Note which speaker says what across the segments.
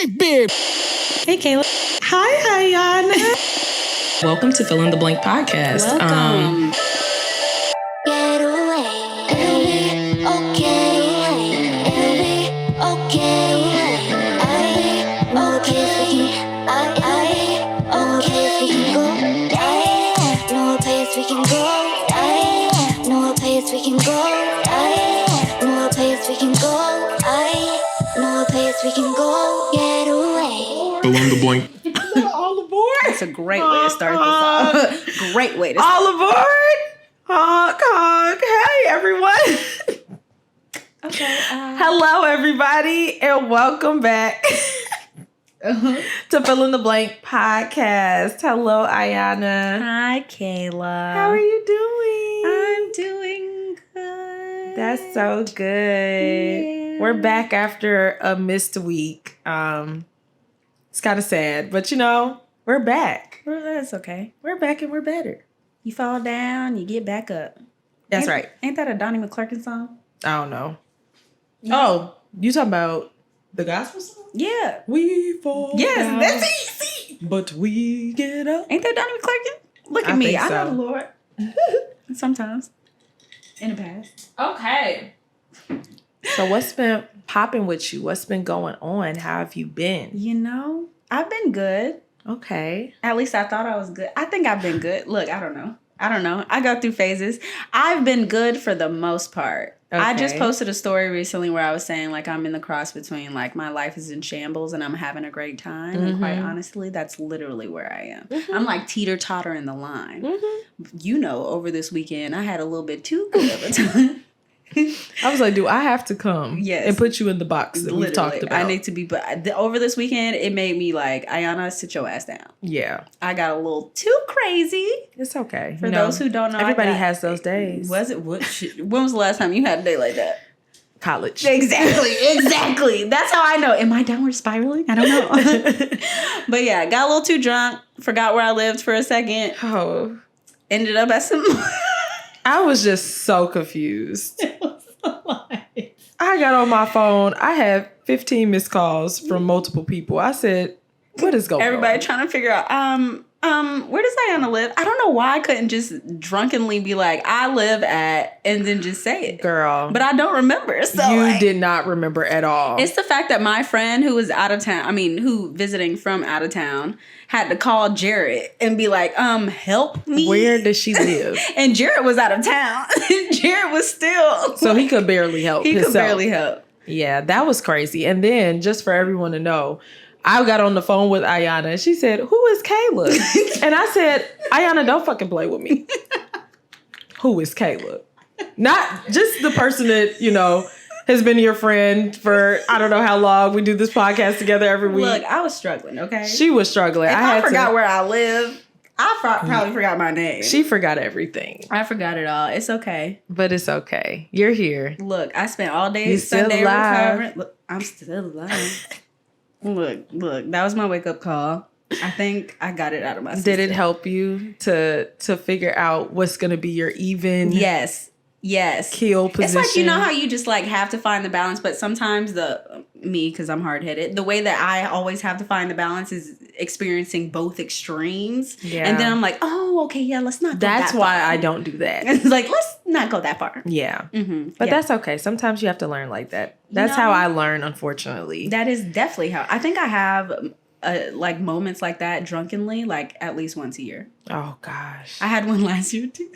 Speaker 1: babe.
Speaker 2: Hey, Kayla.
Speaker 3: Hi, Iyanna.
Speaker 2: Welcome to Fill in the Blank podcast.
Speaker 3: Welcome.
Speaker 4: Get away, it'll be okay. It'll be okay. I okay. I okay. We can go. No place we can go. No place we can go. No place we can go. No place we can go. Get away.
Speaker 1: Fill in the blank.
Speaker 3: All aboard.
Speaker 2: That's a great way to start this off. Great way to start.
Speaker 3: All aboard. Honk, honk. Hey, everyone.
Speaker 2: Okay.
Speaker 3: Hello, everybody, and welcome back to Fill in the Blank podcast. Hello, Iyanna.
Speaker 2: Hi, Kayla.
Speaker 3: How are you doing?
Speaker 2: I'm doing good.
Speaker 3: That's so good.
Speaker 2: Yeah.
Speaker 3: We're back after a missed week. It's kind of sad, but we're back.
Speaker 2: Well, that's okay.
Speaker 3: We're back and we're better.
Speaker 2: You fall down, you get back up.
Speaker 3: That's right.
Speaker 2: Ain't that a Donnie McClurkin song?
Speaker 3: I don't know. Oh, you talking about the gospel song?
Speaker 2: Yeah.
Speaker 3: We fall down,
Speaker 2: Yes, that's easy.
Speaker 3: but we get up.
Speaker 2: Ain't that Donnie McClurkin? Look at
Speaker 3: I
Speaker 2: me.
Speaker 3: think
Speaker 2: I
Speaker 3: so.
Speaker 2: know the Lord. Sometimes. In the past.
Speaker 3: Okay. So what's been popping with you? What's been going on? How have you been?
Speaker 2: I've been good.
Speaker 3: Okay.
Speaker 2: At least I thought I was good. I think I've been good. Look, I don't know. I go through phases. I've been good for the most part.
Speaker 3: Okay.
Speaker 2: I just posted a story recently where I was saying, like, I'm in the cross between, like, my life is in shambles and I'm having a great time. And quite honestly, that's literally where I am. I'm like teeter-totter in the line. Over this weekend, I had a little bit too good of a time.
Speaker 3: I was like, do I have to come
Speaker 2: Yes.
Speaker 3: and put you in the box that we've talked about?
Speaker 2: I need to be, but over this weekend, it made me like, Iyanna, sit your ass down.
Speaker 3: Yeah.
Speaker 2: I got a little too crazy.
Speaker 3: It's okay.
Speaker 2: For those who don't know,
Speaker 3: everybody has those days.
Speaker 2: When was the last time you had a day like that?
Speaker 3: College.
Speaker 2: Exactly. That's how I know. Am I downward spiraling? I don't know. But yeah, got a little too drunk. Forgot where I lived for a second.
Speaker 3: Oh.
Speaker 2: Ended up at some...
Speaker 3: I was just so confused.
Speaker 2: It was a lie.
Speaker 3: I got on my phone. I had 15 missed calls from multiple people. I said, what is going on?
Speaker 2: Everybody trying to figure out, where does Iyanna live? I don't know why I couldn't just drunkenly be like, I live at, and then just say it.
Speaker 3: Girl.
Speaker 2: But I don't remember. So
Speaker 3: you did not remember at all.
Speaker 2: It's the fact that my friend who was out of town, who visiting from out of town, had to call Jared and be like, help me.
Speaker 3: Where does she live?
Speaker 2: And Jared was out of town. Jared was still.
Speaker 3: So he could barely help himself.
Speaker 2: Could barely help.
Speaker 3: Yeah, that was crazy. And then, just for everyone to know, I got on the phone with Iyanna and she said, who is Kayla? And I said, Iyanna, don't fucking play with me. Who is Kayla? Not just the person that, has been your friend for I don't know how long. We do this podcast together every week.
Speaker 2: Look, I was struggling, okay?
Speaker 3: She was struggling.
Speaker 2: If I forgot where I live, I probably forgot my name.
Speaker 3: She forgot everything.
Speaker 2: I forgot it all. It's okay.
Speaker 3: But it's okay. You're here.
Speaker 2: Look, I spent all day
Speaker 3: You're still
Speaker 2: Sunday
Speaker 3: alive.
Speaker 2: recovering. Look, I'm still alive. Look, that was my wake-up call. I think I got it out of my system.
Speaker 3: Did it help you to figure out what's going to be your even
Speaker 2: Yes.
Speaker 3: keel position?
Speaker 2: It's like, how you just like have to find the balance, but sometimes because I'm hard-headed, the way that I always have to find the balance is experiencing both extremes.
Speaker 3: Yeah.
Speaker 2: And then I'm like, oh, okay, yeah, let's not go
Speaker 3: That's
Speaker 2: that
Speaker 3: why
Speaker 2: far.
Speaker 3: I don't do that.
Speaker 2: It's like, let's not go that far.
Speaker 3: Yeah.
Speaker 2: Mm-hmm.
Speaker 3: But that's okay. Sometimes you have to learn like that. That's how I learn, unfortunately.
Speaker 2: That is definitely how. I think I have like moments like that drunkenly, like at least once a year.
Speaker 3: Oh, gosh.
Speaker 2: I had one last year too.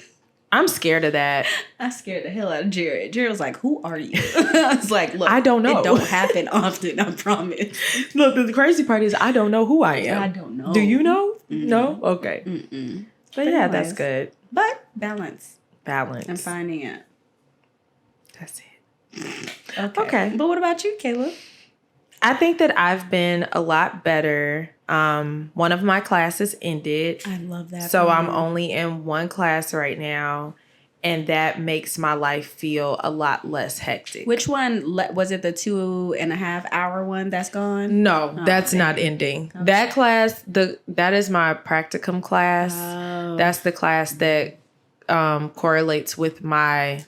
Speaker 3: I'm scared of that.
Speaker 2: I scared the hell out of Jared. Jared was like, who are you? I was like, look,
Speaker 3: I don't know.
Speaker 2: It don't happen often, I promise.
Speaker 3: Look, the crazy part is I don't know who I am.
Speaker 2: I don't know.
Speaker 3: Do you know?
Speaker 2: Mm-mm.
Speaker 3: No? Okay.
Speaker 2: Mm-mm.
Speaker 3: But yeah, that's good.
Speaker 2: But balance.
Speaker 3: Balance.
Speaker 2: I'm finding it.
Speaker 3: That's it.
Speaker 2: Okay. But what about you, Kayla?
Speaker 3: I think that I've been a lot better. One of my classes ended.
Speaker 2: I love that.
Speaker 3: So I'm only in one class right now. And that makes my life feel a lot less hectic.
Speaker 2: Which one? Was it the 2.5 hour one that's gone?
Speaker 3: No, that's not ending. Okay. That class, that is my practicum class.
Speaker 2: Oh.
Speaker 3: That's the class that correlates with my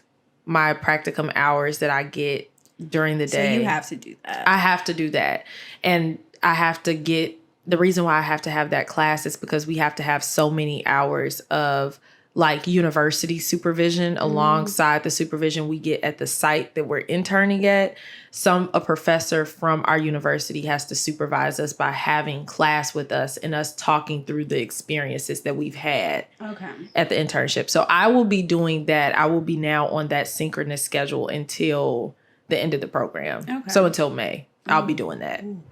Speaker 3: practicum hours that I get during the day.
Speaker 2: So you have to do that.
Speaker 3: I have to do that. And the reason why I have to have that class is because we have to have so many hours of like university supervision alongside the supervision we get at the site that we're interning at. A professor from our university has to supervise us by having class with us and us talking through the experiences that we've had at the internship. So I will be doing that. I will be now on that synchronous schedule until the end of the program. Okay. So until May, I'll be doing that. Ooh.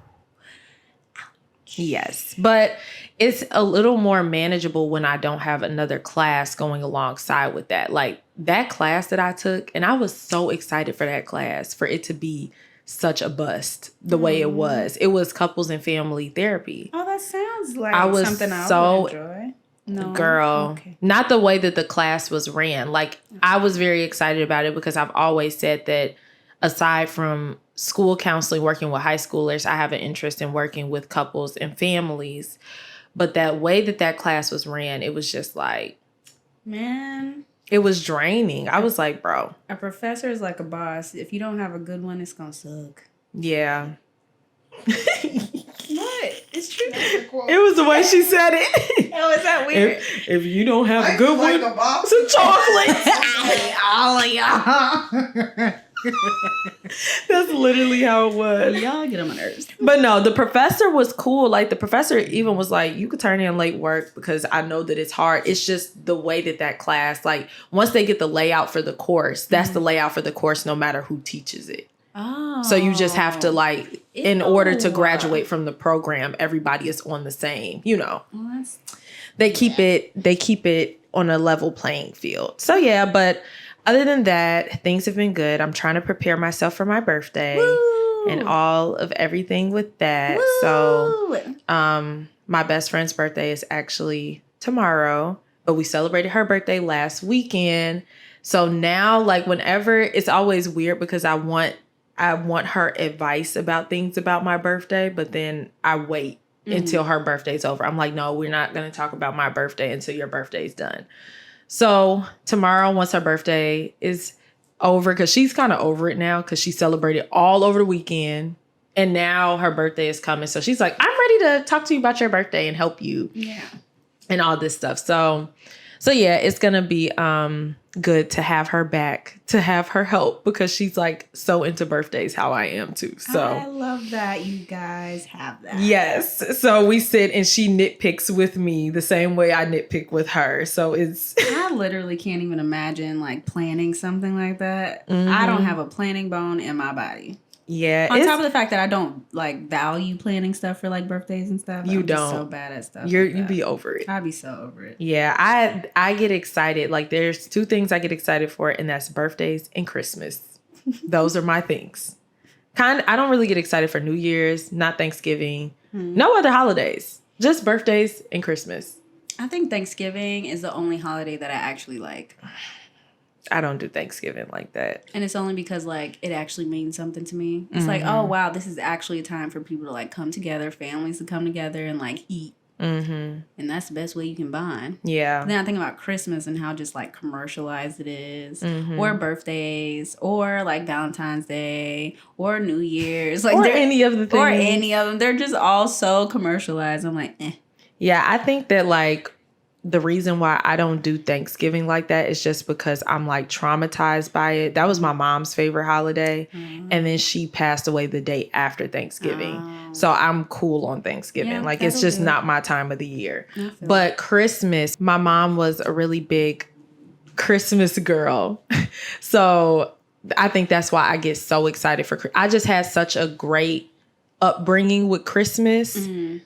Speaker 3: Yes, but it's a little more manageable when I don't have another class going alongside with that. Like that class that I took, and I was so excited for that class, for it to be such a bust the way it was. It was couples and family therapy.
Speaker 2: Oh, that sounds like something I would enjoy. No,
Speaker 3: girl, not the way that the class was ran. Like I was very excited about it because I've always said that aside from school counseling, working with high schoolers, I have an interest in working with couples and families. But that way that class was ran, it was just like, man, it was draining. I was like, bro.
Speaker 2: A professor is like a boss. If you don't have a good one, it's going to suck.
Speaker 3: Yeah.
Speaker 2: What? It's true.
Speaker 3: It was the way she said it.
Speaker 2: Oh, is that weird?
Speaker 3: If you don't have a good one, a box of chocolates.
Speaker 2: All of y'all.
Speaker 3: That's literally how it was.
Speaker 2: Y'all get on my nerves.
Speaker 3: But no, the professor was cool. Like the professor even was like, you could turn in late work because I know that it's hard. It's just the way that class, like once they get the layout for the course, that's the layout for the course no matter who teaches it. Oh. So you just have to like, in order to graduate from the program, everybody is on the same, Well, they keep it on a level playing field. So yeah, but other than that, things have been good. I'm trying to prepare myself for my birthday. Woo! And all of everything with that. Woo! So, my best friend's birthday is actually tomorrow, but we celebrated her birthday last weekend. So now, like whenever, it's always weird because I want her advice about things about my birthday, but then I wait until her birthday's over. I'm like, no, we're not going to talk about my birthday until your birthday's done. So tomorrow, once her birthday is over, because she's kind of over it now because she celebrated all over the weekend. And now her birthday is coming. So she's like, I'm ready to talk to you about your birthday and help you. Yeah. And all this stuff. So yeah, it's going to be good to have her back, to have her help because she's like so into birthdays how I am too. So
Speaker 2: I love that you guys have that.
Speaker 3: Yes. So we sit and she nitpicks with me the same way I nitpick with her. So
Speaker 2: I literally can't even imagine like planning something like that. I don't have a planning bone in my body.
Speaker 3: Yeah.
Speaker 2: On top of the fact that I don't like value planning stuff for like birthdays and stuff. I'm just so bad at stuff.
Speaker 3: You be over it.
Speaker 2: I'd be so over it.
Speaker 3: Yeah. I get excited. Like there's two things I get excited for, and that's birthdays and Christmas. Those are my things. I don't really get excited for New Year's, not Thanksgiving, no other holidays, just birthdays and Christmas.
Speaker 2: I think Thanksgiving is the only holiday that I actually like.
Speaker 3: I don't do Thanksgiving like that. And
Speaker 2: it's only because, like, it actually means something to me. It's like, oh, wow, this is actually a time for people to, like, come together, families to come together and, like, eat. And that's the best way you can bond. Yeah. Then I think about Christmas and how just, like, commercialized it is. Or birthdays. Or, like, Valentine's Day. Or New Year's. Like,
Speaker 3: or any of the things.
Speaker 2: Or any of them. They're just all so commercialized. I'm like, eh.
Speaker 3: Yeah, I think that, like, the reason why I don't do Thanksgiving like that is just because I'm like traumatized by it. That was my mom's favorite holiday. And then she passed away the day after Thanksgiving. So I'm cool on Thanksgiving. Yeah, like it's just not my time of the year. But Christmas, my mom was a really big Christmas girl. So I think that's why I get so excited for Christmas. I just had such a great upbringing with Christmas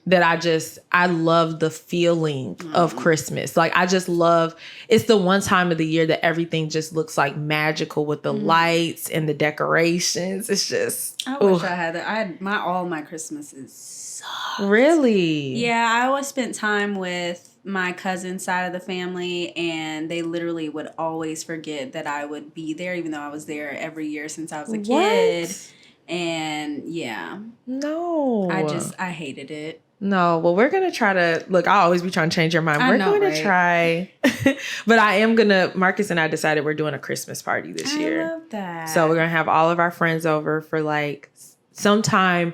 Speaker 3: that I love the feeling of Christmas. Like I just love, it's the one time of the year that everything just looks like magical with the lights and the decorations. It's just,
Speaker 2: I wish I had that. All my Christmases sucked.
Speaker 3: Really?
Speaker 2: Yeah, I always spent time with my cousin's side of the family, and they literally would always forget that I would be there, even though I was there every year since I was a kid. And yeah.
Speaker 3: No.
Speaker 2: I hated it.
Speaker 3: No. Well, we're going to try to, look, I'll always be trying to change your mind. We're going to try. But I am going to, Marcus and I decided we're doing a Christmas party this year.
Speaker 2: I love that.
Speaker 3: So we're going to have all of our friends over for like sometime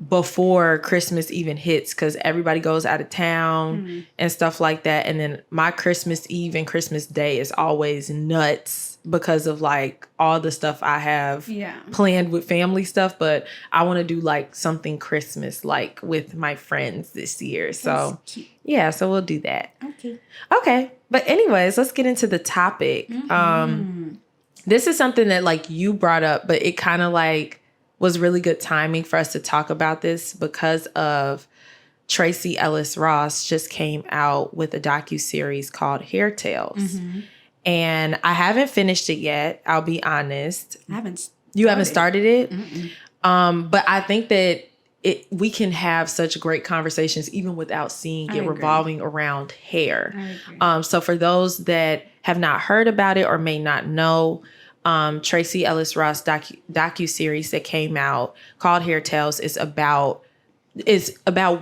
Speaker 3: before Christmas even hits, because everybody goes out of town and stuff like that. And then my Christmas Eve and Christmas Day is always nuts because of like all the stuff I have planned with family stuff. But I want to do like something Christmas like with my friends this year. So yeah, so we'll do that. Okay. But anyways, let's get into the topic. This is something that like you brought up, but it kind of like was really good timing for us to talk about this because of Tracee Ellis Ross just came out with a docuseries called Hair Tales. And I haven't finished it yet. I'll be honest. You haven't started it? But I think that we can have such great conversations even without seeing it revolving around hair. So for those that have not heard about it or may not know, Tracee Ellis Ross docuseries that came out called Hair Tales is about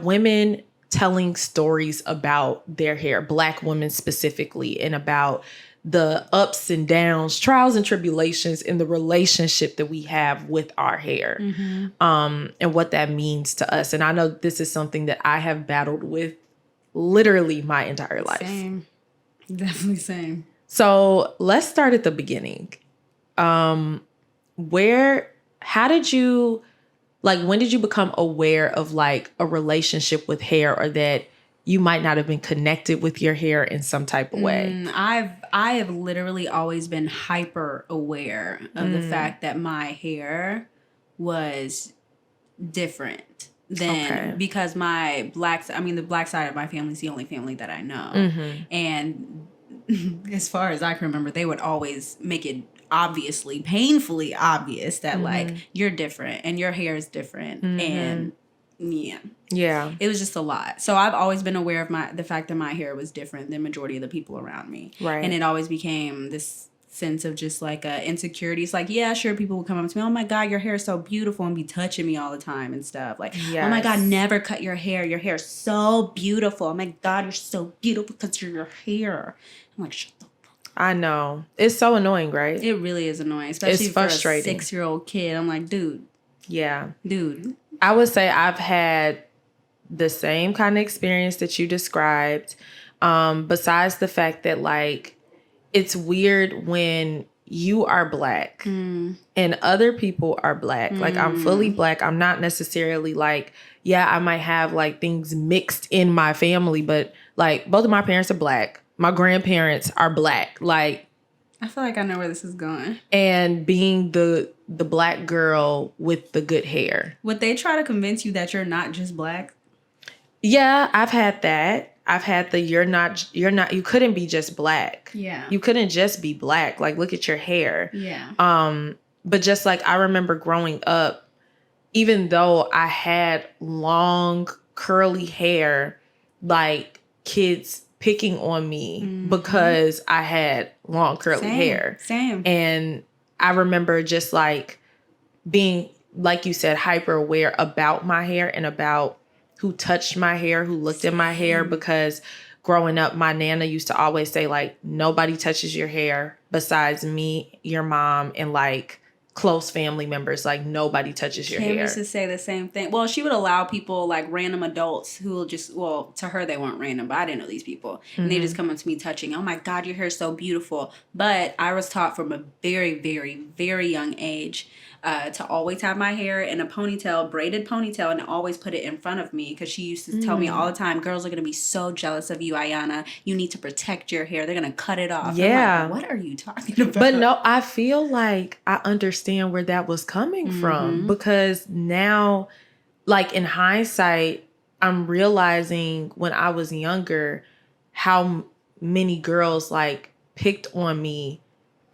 Speaker 3: women telling stories about their hair, Black women specifically, and about the ups and downs, trials and tribulations in the relationship that we have with our hair, and what that means to us. And I know this is something that I have battled with literally my entire life.
Speaker 2: Same. Definitely same.
Speaker 3: So let's start at the beginning. When did you become aware of like a relationship with hair, or that you might not have been connected with your hair in some type of way?
Speaker 2: I have literally always been hyper aware of the fact that my hair was different than because the black side of my family is the only family that I know. And as far as I can remember, they would always make it painfully obvious that like you're different and your hair is different. And it was just a lot. So I've always been aware of the fact that my hair was different than majority of the people around me. Right. And it always became this sense of just like insecurity. It's like, yeah, sure, people would come up to me, oh my God, your hair is so beautiful, and be touching me all the time and stuff. Like, oh my God, never cut your hair. Your hair is so beautiful. Oh my God, you're so beautiful because you're your hair. I'm like, shut the fuck up.
Speaker 3: I know. It's so annoying, right?
Speaker 2: It really is annoying, especially
Speaker 3: it's frustrating.
Speaker 2: For a 6-year-old kid. I'm like, dude.
Speaker 3: Yeah.
Speaker 2: Dude.
Speaker 3: I would say I've had the same kind of experience that you described. Besides the fact that like, it's weird when you are Black and other people are Black. Like I'm fully Black. I'm not necessarily like, yeah, I might have like things mixed in my family, but like both of my parents are Black. My grandparents are Black. Like,
Speaker 2: I feel like I know where this is going.
Speaker 3: And being the Black girl with the good hair.
Speaker 2: Would they try to convince you that you're not just Black?
Speaker 3: Yeah, I've had that. I've had you couldn't be just Black.
Speaker 2: Yeah.
Speaker 3: You couldn't just be Black. Like, look at your hair.
Speaker 2: Yeah.
Speaker 3: But just like I remember growing up, even though I had long curly hair, like kids picking on me because I had long curly hair.
Speaker 2: Same.
Speaker 3: And I remember just like being, like you said, hyper aware about my hair and about who touched my hair, who looked at my hair, because growing up, my Nana used to always say like, nobody touches your hair besides me, your mom, and like close family members. Like nobody touches your hair.
Speaker 2: Kim used to say the same thing. Well, she would allow people, like random adults who will just, well, to her they weren't random, but I didn't know these people. And they just come up to me touching, oh my God, your hair is so beautiful. But I was taught from a very, very, very young age to always have my hair in a ponytail, braided ponytail, and always put it in front of me, because she used to tell me all the time, girls are going to be so jealous of you, Iyanna. You need to protect your hair. They're going to cut it off.
Speaker 3: Yeah.
Speaker 2: I'm like, what are you talking about?
Speaker 3: But no, I feel like I understand where that was coming from, because now, like in hindsight, I'm realizing when I was younger how many girls like picked on me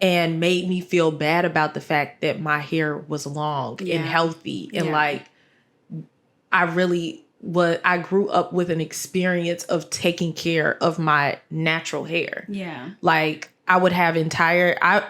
Speaker 3: and made me feel bad about the fact that my hair was long and healthy. And like, I grew up with an experience of taking care of my natural hair. Yeah. Like I would have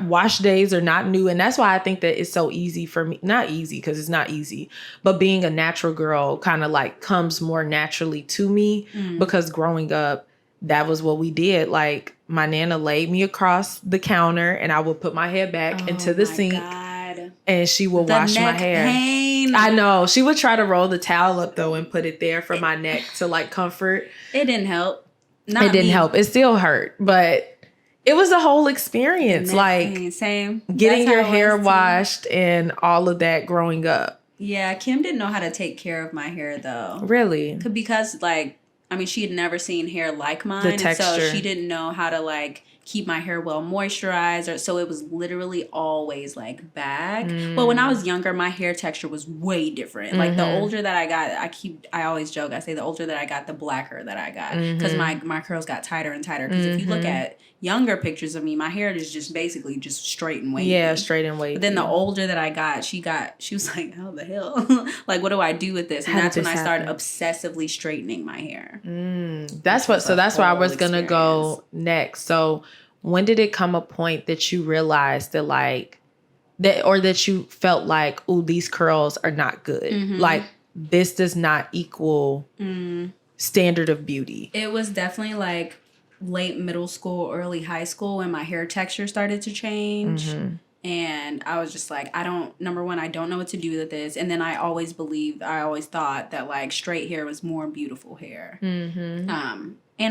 Speaker 3: wash days are not new. And that's why I think that it's so easy for me. Not easy, because it's not easy, but being a natural girl kind of like comes more naturally to me, because growing up, that was what we did. Like my Nana laid me across the counter and I would put my hair back into the sink. God. And she would wash my hair.
Speaker 2: Pain.
Speaker 3: I know. She would try to roll the towel up though and put it there for my neck to like comfort.
Speaker 2: It didn't help.
Speaker 3: It didn't help. It still hurt, but it was a whole experience. Like
Speaker 2: same.
Speaker 3: Getting your hair washed and all of that growing up.
Speaker 2: Yeah, Kim didn't know how to take care of my hair though.
Speaker 3: Really?
Speaker 2: Because like, I mean, she had never seen hair like mine.
Speaker 3: The texture.
Speaker 2: And so she didn't know how to like keep my hair well moisturized, or so it was literally always like back. But when I was younger, my hair texture was way different. Like the older that I got, I always joke, I say the older that I got, the blacker that I got, because my curls got tighter and tighter. Because if you look at younger pictures of me, my hair is just basically just straight and wavy.
Speaker 3: Yeah, straight and wavy.
Speaker 2: But then the older that I got, she was like, how the hell? Like, what do I do with this? And that's when I started obsessively straightening my hair.
Speaker 3: That's where I was going to go next. So when did it come a point that you realized that like, that you felt like, oh, these curls are not good. Like, this does not equal standard of beauty.
Speaker 2: It was definitely like late middle school, early high school when my hair texture started to change. And I was just like, number one, I don't know what to do with this. And then I always thought that like straight hair was more beautiful hair. And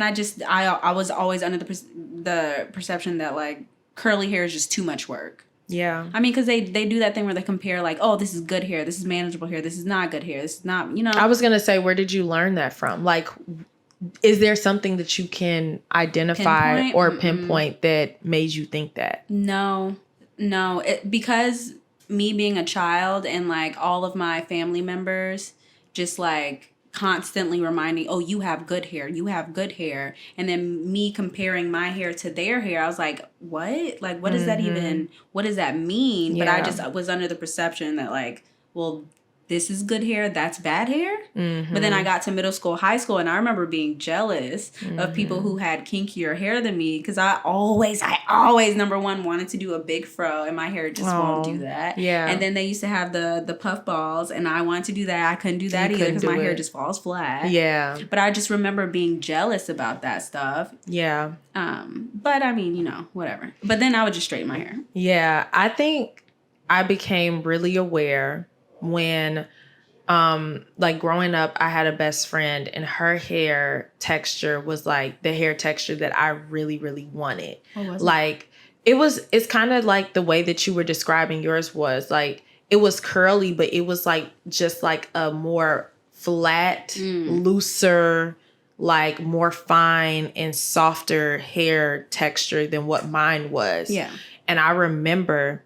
Speaker 2: I was always under the perception that like curly hair is just too much work.
Speaker 3: Yeah.
Speaker 2: I mean, because they do that thing where they compare like, oh, this is good hair, this is manageable hair, this is not good hair, this is not, you know. I
Speaker 3: was going to say, where did you learn that from? Like, is there something that you can identify or pinpoint that made you think that?
Speaker 2: No. Because me being a child and like all of my family members just like constantly reminding, oh, you have good hair, and then me comparing my hair to their hair, I was like, what? Like, what does that mean?
Speaker 3: Yeah.
Speaker 2: But I just was under the perception that like, well, this is good hair, that's bad hair. But then I got to middle school, high school, and I remember being jealous of people who had kinkier hair than me, because I always, number one, wanted to do a big fro, and my hair just won't do that.
Speaker 3: Yeah.
Speaker 2: And then they used to have the puff balls, and I wanted to do that. I couldn't do that either because my hair just falls flat.
Speaker 3: Yeah.
Speaker 2: But I just remember being jealous about that stuff.
Speaker 3: Yeah.
Speaker 2: But I mean, you know, whatever. But then I would just straighten my hair.
Speaker 3: Yeah. I think I became really aware when like growing up, I had a best friend and her hair texture was like the hair texture that I really, really wanted. Like it's kind of like the way that you were describing yours was like, it was curly, but it was like just like a more flat, looser, like more fine and softer hair texture than what mine was.
Speaker 2: Yeah.
Speaker 3: And I remember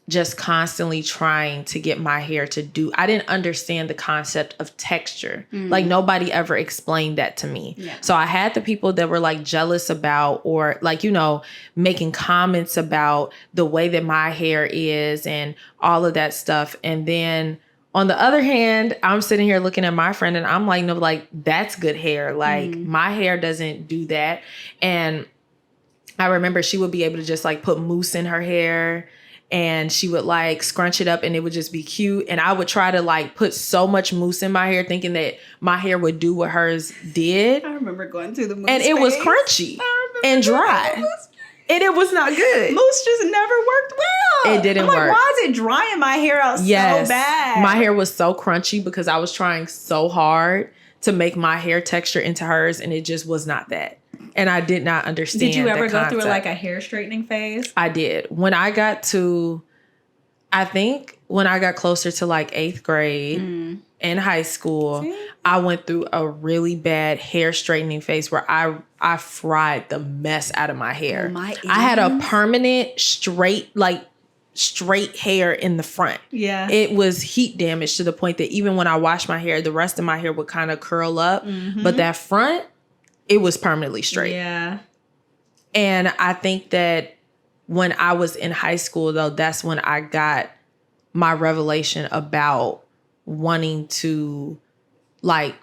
Speaker 3: just constantly trying to get my hair to do. I didn't understand the concept of texture. Like nobody ever explained that to me. Yeah. So I had the people that were like jealous about, or like, you know, making comments about the way that my hair is and all of that stuff. And then on the other hand, I'm sitting here looking at my friend and I'm like, no, like that's good hair. Like my hair doesn't do that. And I remember she would be able to just like put mousse in her hair, and she would like scrunch it up and it would just be cute. And I would try to like put so much mousse in my hair thinking that my hair would do what hers did.
Speaker 2: I remember going through the mousse
Speaker 3: and it was crunchy and dry. And it was not good.
Speaker 2: Mousse just never worked well.
Speaker 3: It didn't
Speaker 2: I'm like,
Speaker 3: work.
Speaker 2: why is it drying my hair out so bad?
Speaker 3: My hair was so crunchy because I was trying so hard to make my hair texture into hers, and it just was not that. And I did not understand.
Speaker 2: Did you ever go through like a hair straightening phase?
Speaker 3: I did. When I got closer to like 8th grade in high school, I went through a really bad hair straightening phase where I fried the mess out of my hair. I had a permanent straight hair in the front. Yeah. It was heat damage to the point that even when I washed my hair, the rest of my hair would kind of curl up. But that front, it was permanently straight. Yeah. And I think that when I was in high school, though, that's when I got my revelation about wanting to, like,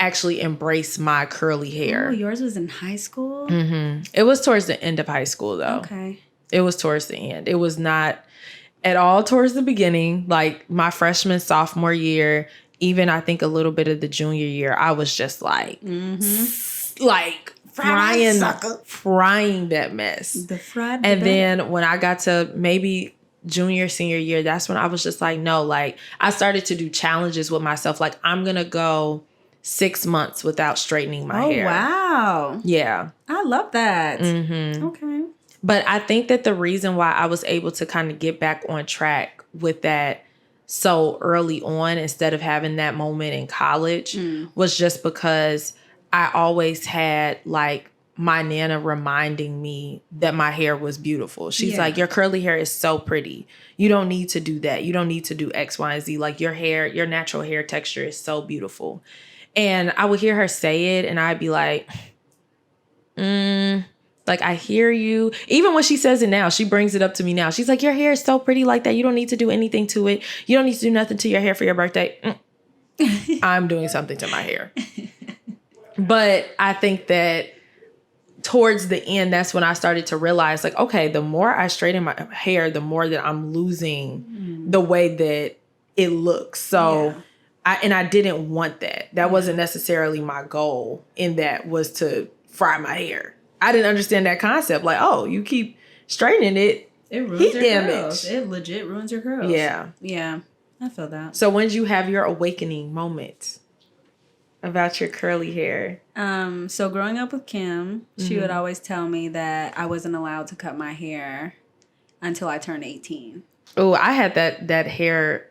Speaker 3: actually embrace my curly hair.
Speaker 2: Oh, yours was in high school?
Speaker 3: It was towards the end of high school, though.
Speaker 2: Okay.
Speaker 3: It was towards the end. It was not at all towards the beginning. Like, my freshman, sophomore year, even I think a little bit of the junior year, I was just like, frying that mess. And then when I got to maybe junior, senior year, that's when I was just like, no, like I started to do challenges with myself. Like I'm going to go 6 months without straightening my hair.
Speaker 2: Oh, wow.
Speaker 3: Yeah.
Speaker 2: I love that.
Speaker 3: Mm-hmm.
Speaker 2: Okay.
Speaker 3: But I think that the reason why I was able to kind of get back on track with that so early on instead of having that moment in college was just because I always had like my Nana reminding me that my hair was beautiful. She's like, your curly hair is so pretty. You don't need to do that. You don't need to do X, Y, and Z. Like your hair, your natural hair texture is so beautiful. And I would hear her say it and I'd be like, like, I hear you. Even when she says it now, she brings it up to me now. She's like, your hair is so pretty like that. You don't need to do anything to it. You don't need to do nothing to your hair for your birthday. I'm doing something to my hair. But I think that towards the end, that's when I started to realize, like, okay, the more I straighten my hair, the more that I'm losing the way that it looks. So I didn't want that. That wasn't necessarily my goal in that was to fry my hair. I didn't understand that concept. Like, oh, you keep straightening it.
Speaker 2: It ruins your curls. It legit ruins your curls.
Speaker 3: Yeah.
Speaker 2: Yeah. I feel that.
Speaker 3: So when did you have your awakening moment about your curly hair?
Speaker 2: So growing up with Kim, she would always tell me that I wasn't allowed to cut my hair until I turned 18.
Speaker 3: Oh, I had that hair,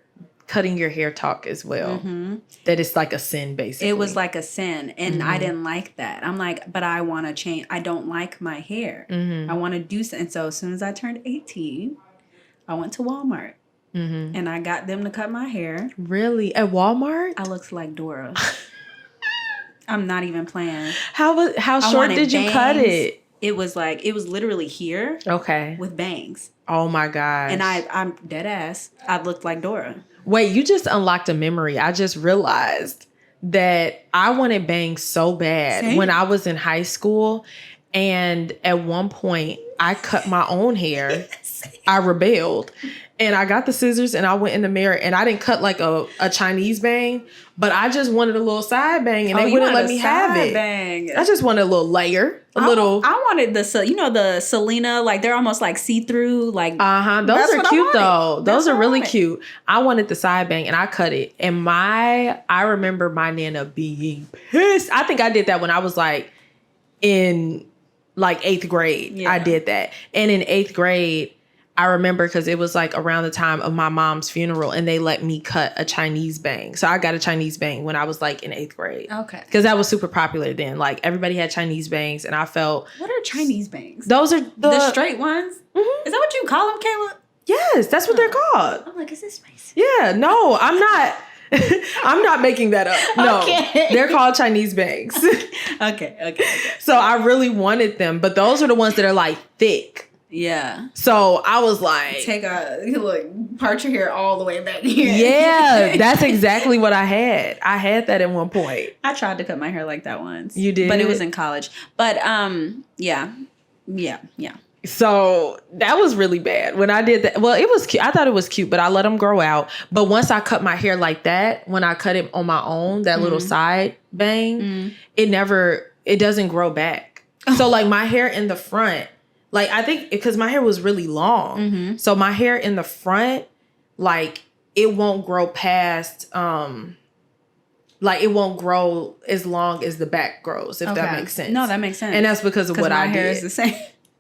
Speaker 3: cutting your hair talk as well. That it's like a sin, basically.
Speaker 2: It was like a sin, and I didn't like that. I'm like, but I want to change. I don't like my hair. I want to do something. And so as soon as I turned 18, I went to Walmart, and I got them to cut my hair.
Speaker 3: Really? At Walmart?
Speaker 2: I looked like Dora. I'm not even playing.
Speaker 3: How short did you cut it?
Speaker 2: It was literally here.
Speaker 3: Okay.
Speaker 2: With bangs.
Speaker 3: Oh my gosh.
Speaker 2: And I'm dead ass. I looked like Dora.
Speaker 3: Wait, you just unlocked a memory. I just realized that I wanted bangs so bad when I was in high school. And at one point, I cut my own hair. I rebelled. And I got the scissors and I went in the mirror and I didn't cut like a Chinese bang, but I just wanted a little side bang and they wouldn't let me have it. Bang. I just wanted a little layer, I
Speaker 2: wanted the Selena, like they're almost like see-through, like.
Speaker 3: Those are cute though. Those are really cute. I wanted the side bang and I cut it. And I remember my Nana being pissed. I think I did that when I was like in like 8th grade. Yeah. I did that. And in 8th grade, I remember because it was like around the time of my mom's funeral and they let me cut a Chinese bang. So I got a Chinese bang when I was like in 8th grade. Okay. Because that was super popular then. Like everybody had Chinese bangs and I felt...
Speaker 2: What are Chinese bangs?
Speaker 3: Those are
Speaker 2: the straight ones? Mm-hmm. Is that what you call them, Kayla?
Speaker 3: Yes, that's what they're called.
Speaker 2: I'm like, is this spicy?
Speaker 3: Yeah, no, I'm not... I'm not making that up. No, they're called Chinese bangs.
Speaker 2: Okay.
Speaker 3: So I really wanted them, but those are the ones that are like thick.
Speaker 2: Yeah.
Speaker 3: So I was like,
Speaker 2: part your hair all the way back here.
Speaker 3: Yeah, that's exactly what I had. I had that at one point.
Speaker 2: I tried to cut my hair like that once.
Speaker 3: You did?
Speaker 2: But it was in college. But yeah.
Speaker 3: So that was really bad when I did that. Well, it was cute. I thought it was cute, but I let them grow out. But once I cut my hair like that, when I cut it on my own, that little side bang, it doesn't grow back. So like my hair in the front, like I think because my hair was really long. So my hair in the front, like it won't grow past, like it won't grow as long as the back grows, if that makes sense.
Speaker 2: No, that makes sense.
Speaker 3: And that's because of what I did.
Speaker 2: My hair is the same.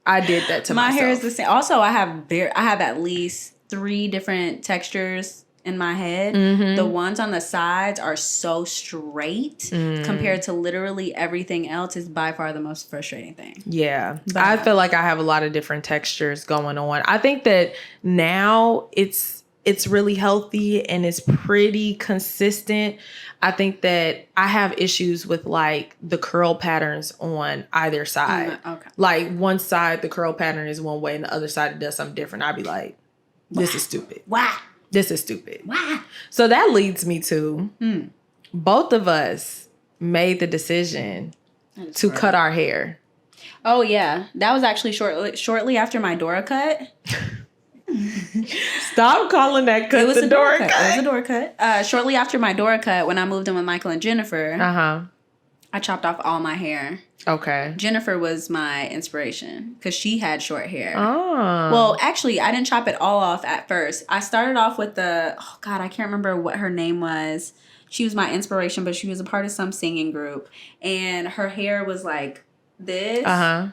Speaker 3: I did that to myself.
Speaker 2: My hair is the same. Also, I have at least 3 different textures in my head. The ones on the sides are so straight compared to literally everything else is by far the most frustrating thing.
Speaker 3: Yeah. But I feel like I have a lot of different textures going on. I think that now it's really healthy and it's pretty consistent. I think that I have issues with like the curl patterns on either side. Okay. Like one side, the curl pattern is one way and the other side it does something different. I'd be like, this is stupid.
Speaker 2: Why?
Speaker 3: This is stupid.
Speaker 2: Why?
Speaker 3: So that leads me to both of us made the decision to cut our hair.
Speaker 2: Oh, yeah. That was actually shortly after my Dora cut.
Speaker 3: Stop calling that cut the Dora cut.
Speaker 2: It was a Dora cut. Shortly after my Dora cut, when I moved in with Michael and Jennifer, I chopped off all my hair.
Speaker 3: Okay.
Speaker 2: Jennifer was my inspiration because she had short hair.
Speaker 3: Oh.
Speaker 2: Well, actually, I didn't chop it all off at first. I started off with I can't remember what her name was. She was my inspiration, but she was a part of some singing group. And her hair was like this.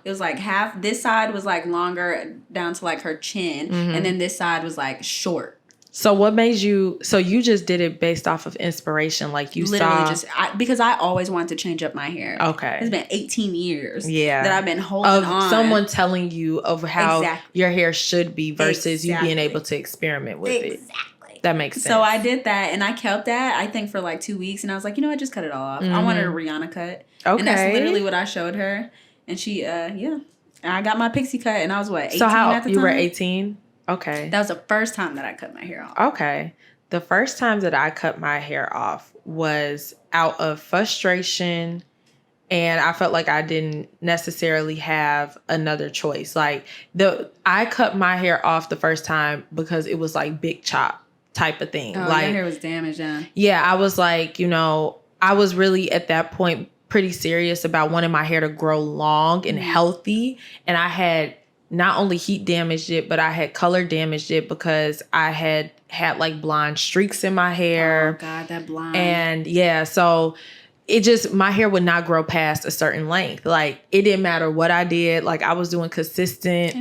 Speaker 2: It was like half. This side was like longer down to like her chin. And then this side was like short.
Speaker 3: So what made you, so you just did it based off of inspiration, like you
Speaker 2: literally
Speaker 3: saw?
Speaker 2: Because I always wanted to change up my hair.
Speaker 3: Okay.
Speaker 2: It's been 18 years that I've been holding on.
Speaker 3: Of someone telling you of how your hair should be versus you being able to experiment with it. Exactly. That makes sense.
Speaker 2: So I did that and I kept that, I think, for like 2 weeks. And I was like, you know what, just cut it all off. I wanted a Rihanna cut. Okay. And that's literally what I showed her. And she, And I got my pixie cut and I was 18
Speaker 3: so how,
Speaker 2: at the time?
Speaker 3: You were 18? Okay.
Speaker 2: That was the first time that I cut my hair off.
Speaker 3: Okay. The first time that I cut my hair off was out of frustration, and I felt like I didn't necessarily have another choice. Like I cut my hair off the first time because it was like big chop type of thing.
Speaker 2: Oh,
Speaker 3: like
Speaker 2: your hair was damaged, yeah.
Speaker 3: Yeah, I was like, I was really at that point pretty serious about wanting my hair to grow long and healthy, and I had not only heat damaged it, but I had color damaged it because I had like blonde streaks in my hair.
Speaker 2: Oh God, that blonde.
Speaker 3: And yeah, so it just, my hair would not grow past a certain length. Like it didn't matter what I did. Like I was doing consistent,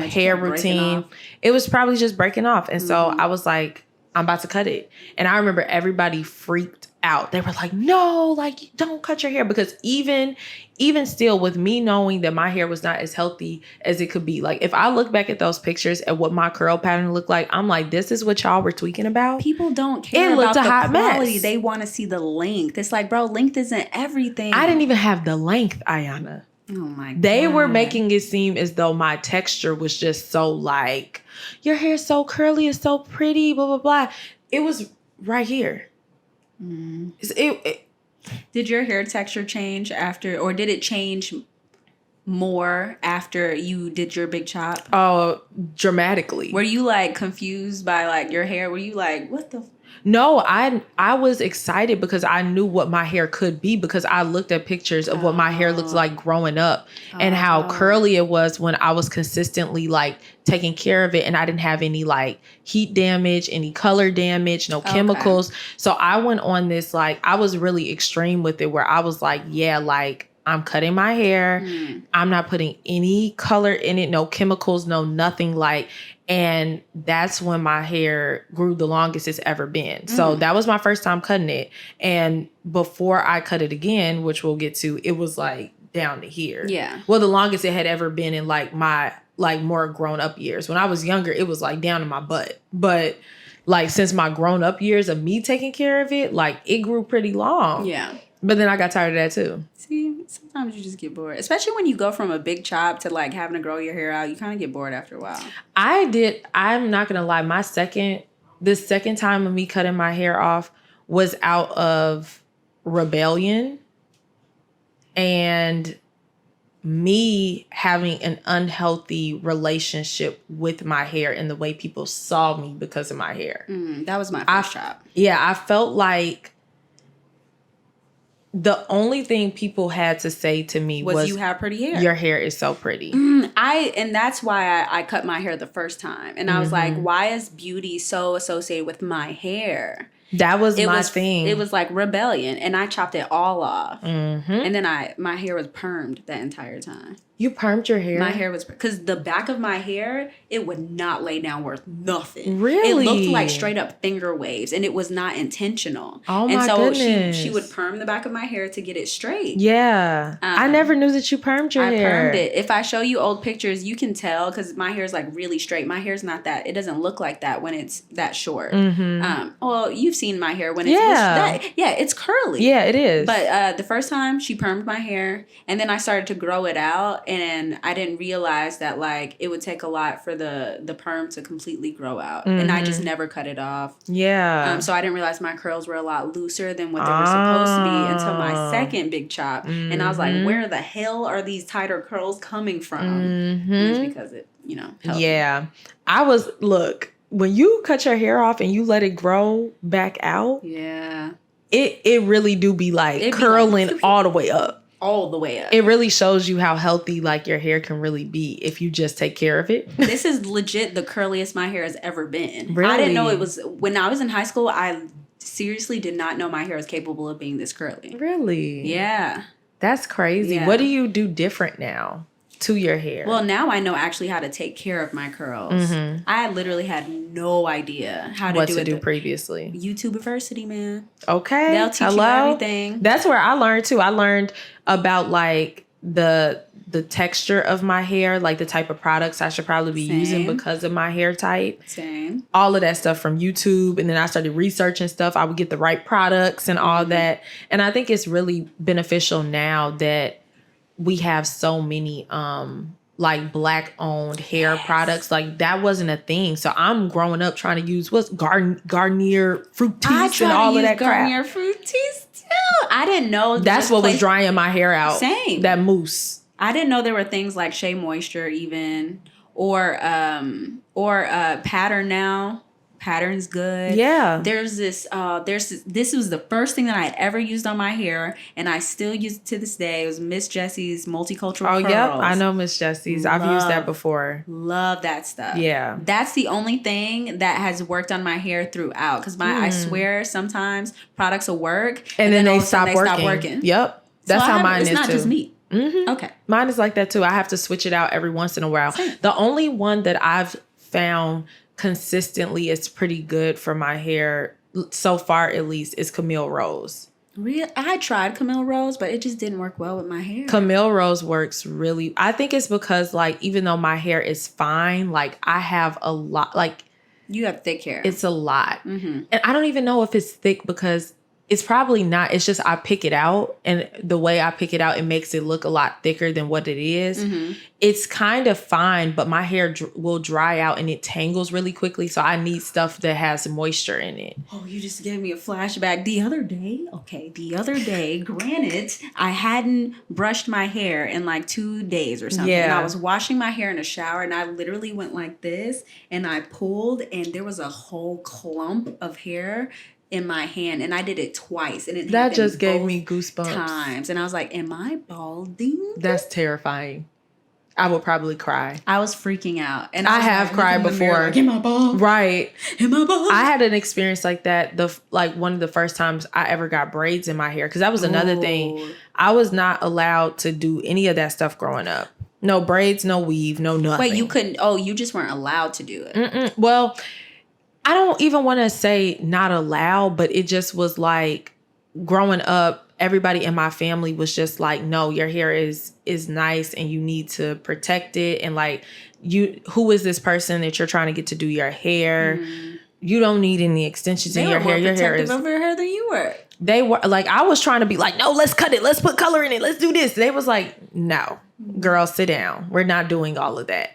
Speaker 3: hair routine. It was probably just breaking off. And so I was like, I'm about to cut it. And I remember everybody freaked out. They were like, no, like don't cut your hair. Because even still, with me knowing that my hair was not as healthy as it could be, like if I look back at those pictures at what my curl pattern looked like, I'm like, this is what y'all were tweaking about?
Speaker 2: People don't care about the quality. Mess. They want to see the length. It's like, bro, length isn't everything.
Speaker 3: I didn't even have the length, Iyanna.
Speaker 2: Oh my God.
Speaker 3: They were making it seem as though my texture was just so like, your hair's so curly, it's so pretty, blah, blah, blah. It was right here.
Speaker 2: Did your hair texture change after, or did it change more after you did your big chop?
Speaker 3: Oh, dramatically.
Speaker 2: Were you like confused by like your hair? Were you like, what the?
Speaker 3: No, I was excited because I knew what my hair could be, because I looked at pictures of what my hair looked like growing up and how curly it was when I was consistently like taking care of it, and I didn't have any like heat damage, any color damage, no chemicals. So I went on this, like, I was really extreme with it, where I was like, yeah, like I'm cutting my hair. I'm not putting any color in it, no chemicals, no nothing, like. And that's when my hair grew the longest it's ever been. So that was my first time cutting it. And before I cut it again, which we'll get to, it was like down to here.
Speaker 2: Yeah.
Speaker 3: Well, the longest it had ever been in like my like more grown up years. When I was younger, it was like down to my butt. But like since my grown up years of me taking care of it, like it grew pretty long. Yeah. But then I got tired of that too.
Speaker 2: See, sometimes you just get bored. Especially when you go from a big chop to like having to grow your hair out. You kind of get bored after a while.
Speaker 3: I'm not going to lie. This second time of me cutting my hair off was out of rebellion and me having an unhealthy relationship with my hair and the way people saw me because of my hair.
Speaker 2: That was my first chop.
Speaker 3: Yeah, I felt like the only thing people had to say to me was
Speaker 2: you have pretty hair.
Speaker 3: Your hair is so pretty.
Speaker 2: And that's why I cut my hair the first time. And I was like, why is beauty so associated with my hair?
Speaker 3: That was my thing.
Speaker 2: It was like rebellion. And I chopped it all off. And then my hair was permed that entire time.
Speaker 3: You permed your hair?
Speaker 2: My hair was, because the back of my hair, it would not lay down worth nothing.
Speaker 3: Really?
Speaker 2: It looked like straight up finger waves, and it was not intentional.
Speaker 3: Oh my goodness.
Speaker 2: And so she would perm the back of my hair to get it straight.
Speaker 3: Yeah. I never knew that you permed your hair.
Speaker 2: I permed it. If I show you old pictures, you can tell, because my hair is like really straight. My hair's not that, it doesn't look like that when it's that short. Well, you've seen my hair when it's it's curly.
Speaker 3: Yeah, it is.
Speaker 2: But the first time she permed my hair, and then I started to grow it out, and I didn't realize that like it would take a lot for the perm to completely grow out, and I just never cut it off.
Speaker 3: Yeah.
Speaker 2: So I didn't realize my curls were a lot looser than what they were supposed to be until my second big chop, and I was like, where the hell are these tighter curls coming from? And it's because it, helped.
Speaker 3: Yeah. Look, when you cut your hair off and you let it grow back out.
Speaker 2: Yeah.
Speaker 3: it really do be like curling all the way up.
Speaker 2: All the way up.
Speaker 3: It really shows you how healthy like your hair can really be if you just take care of it.
Speaker 2: This is legit the curliest my hair has ever been.
Speaker 3: Really?
Speaker 2: I didn't know it was, when I was in high school, I seriously did not know my hair was capable of being this curly.
Speaker 3: Really?
Speaker 2: Yeah.
Speaker 3: That's crazy.
Speaker 2: Yeah.
Speaker 3: What do you do different now to your hair?
Speaker 2: Well, now I know actually how to take care of my curls.
Speaker 3: Mm-hmm.
Speaker 2: I literally had no idea how to
Speaker 3: what
Speaker 2: do
Speaker 3: to
Speaker 2: it.
Speaker 3: do previously.
Speaker 2: YouTube University, man.
Speaker 3: Okay.
Speaker 2: They'll teach you everything.
Speaker 3: That's where I learned too. I learned about like the texture of my hair, like the type of products I should probably be using because of my hair type.
Speaker 2: Same.
Speaker 3: All of that stuff from YouTube. And then I started researching stuff. I would get the right products and all that. And I think it's really beneficial now that we have so many like Black owned hair products. Like that wasn't a thing. So I'm growing up trying to use Garnier Fructis and all of that crap.
Speaker 2: Garnier Fructis too. I didn't know
Speaker 3: that's what was drying my hair out.
Speaker 2: Same.
Speaker 3: That mousse.
Speaker 2: I didn't know there were things like Shea Moisture even or Pattern now. Pattern's good.
Speaker 3: Yeah.
Speaker 2: This was the first thing that I had ever used on my hair, and I still use it to this day. It was Miss Jessie's Multicultural Curls.
Speaker 3: Yep. I know Miss Jessie's. I've used that before.
Speaker 2: Love that stuff.
Speaker 3: Yeah.
Speaker 2: That's the only thing that has worked on my hair throughout. Because I swear sometimes products will work
Speaker 3: and then they stop working. Yep. That's how mine is too.
Speaker 2: It's not just me.
Speaker 3: Mm-hmm.
Speaker 2: Okay.
Speaker 3: Mine is like that too. I have to switch it out every once in a while.
Speaker 2: Same.
Speaker 3: The only one that I've found consistently is pretty good for my hair so far, at least, is Camille Rose.
Speaker 2: Real, I tried Camille Rose, but it just didn't work well with my hair.
Speaker 3: Camille Rose works really. I think it's because like even though my hair is fine, like I have a lot. Like
Speaker 2: you have thick hair.
Speaker 3: It's a lot,
Speaker 2: mm-hmm.
Speaker 3: and I don't even know if it's thick because it's probably not. It's just I pick it out, and the way I pick it out, it makes it look a lot thicker than what it is.
Speaker 2: Mm-hmm.
Speaker 3: It's kind of fine, but my hair will dry out and it tangles really quickly. So I need stuff that has moisture in it.
Speaker 2: Oh, you just gave me a flashback. The other day, granted, I hadn't brushed my hair in like 2 days or something.
Speaker 3: Yeah.
Speaker 2: And I was washing my hair in a shower and I literally went like this and I pulled and there was a whole clump of hair in my hand, and I did it twice, and
Speaker 3: that just gave me goosebumps
Speaker 2: times, and I was like, "Am I balding?"
Speaker 3: That's terrifying. I would probably cry.
Speaker 2: I was freaking out, and
Speaker 3: I have cried before.
Speaker 2: Like, am I bald?
Speaker 3: Right.
Speaker 2: Am I bald?
Speaker 3: I had an experience like that. One of the first times I ever got braids in my hair, because that was another thing. I was not allowed to do any of that stuff growing up. No braids, no weave, no nothing.
Speaker 2: Wait, you couldn't? Oh, you just weren't allowed to do it.
Speaker 3: Mm-mm. Well, I don't even want to say not allowed, but it just was like growing up, everybody in my family was just like, no, your hair is nice and you need to protect it. And like, who is this person that you're trying to get to do your hair? Mm. You don't need any extensions in your hair. Your hair is
Speaker 2: over your hair than you were.
Speaker 3: They were like, I was trying to be like, no, let's cut it. Let's put color in it. Let's do this. They was like, no, girl, sit down. We're not doing all of that.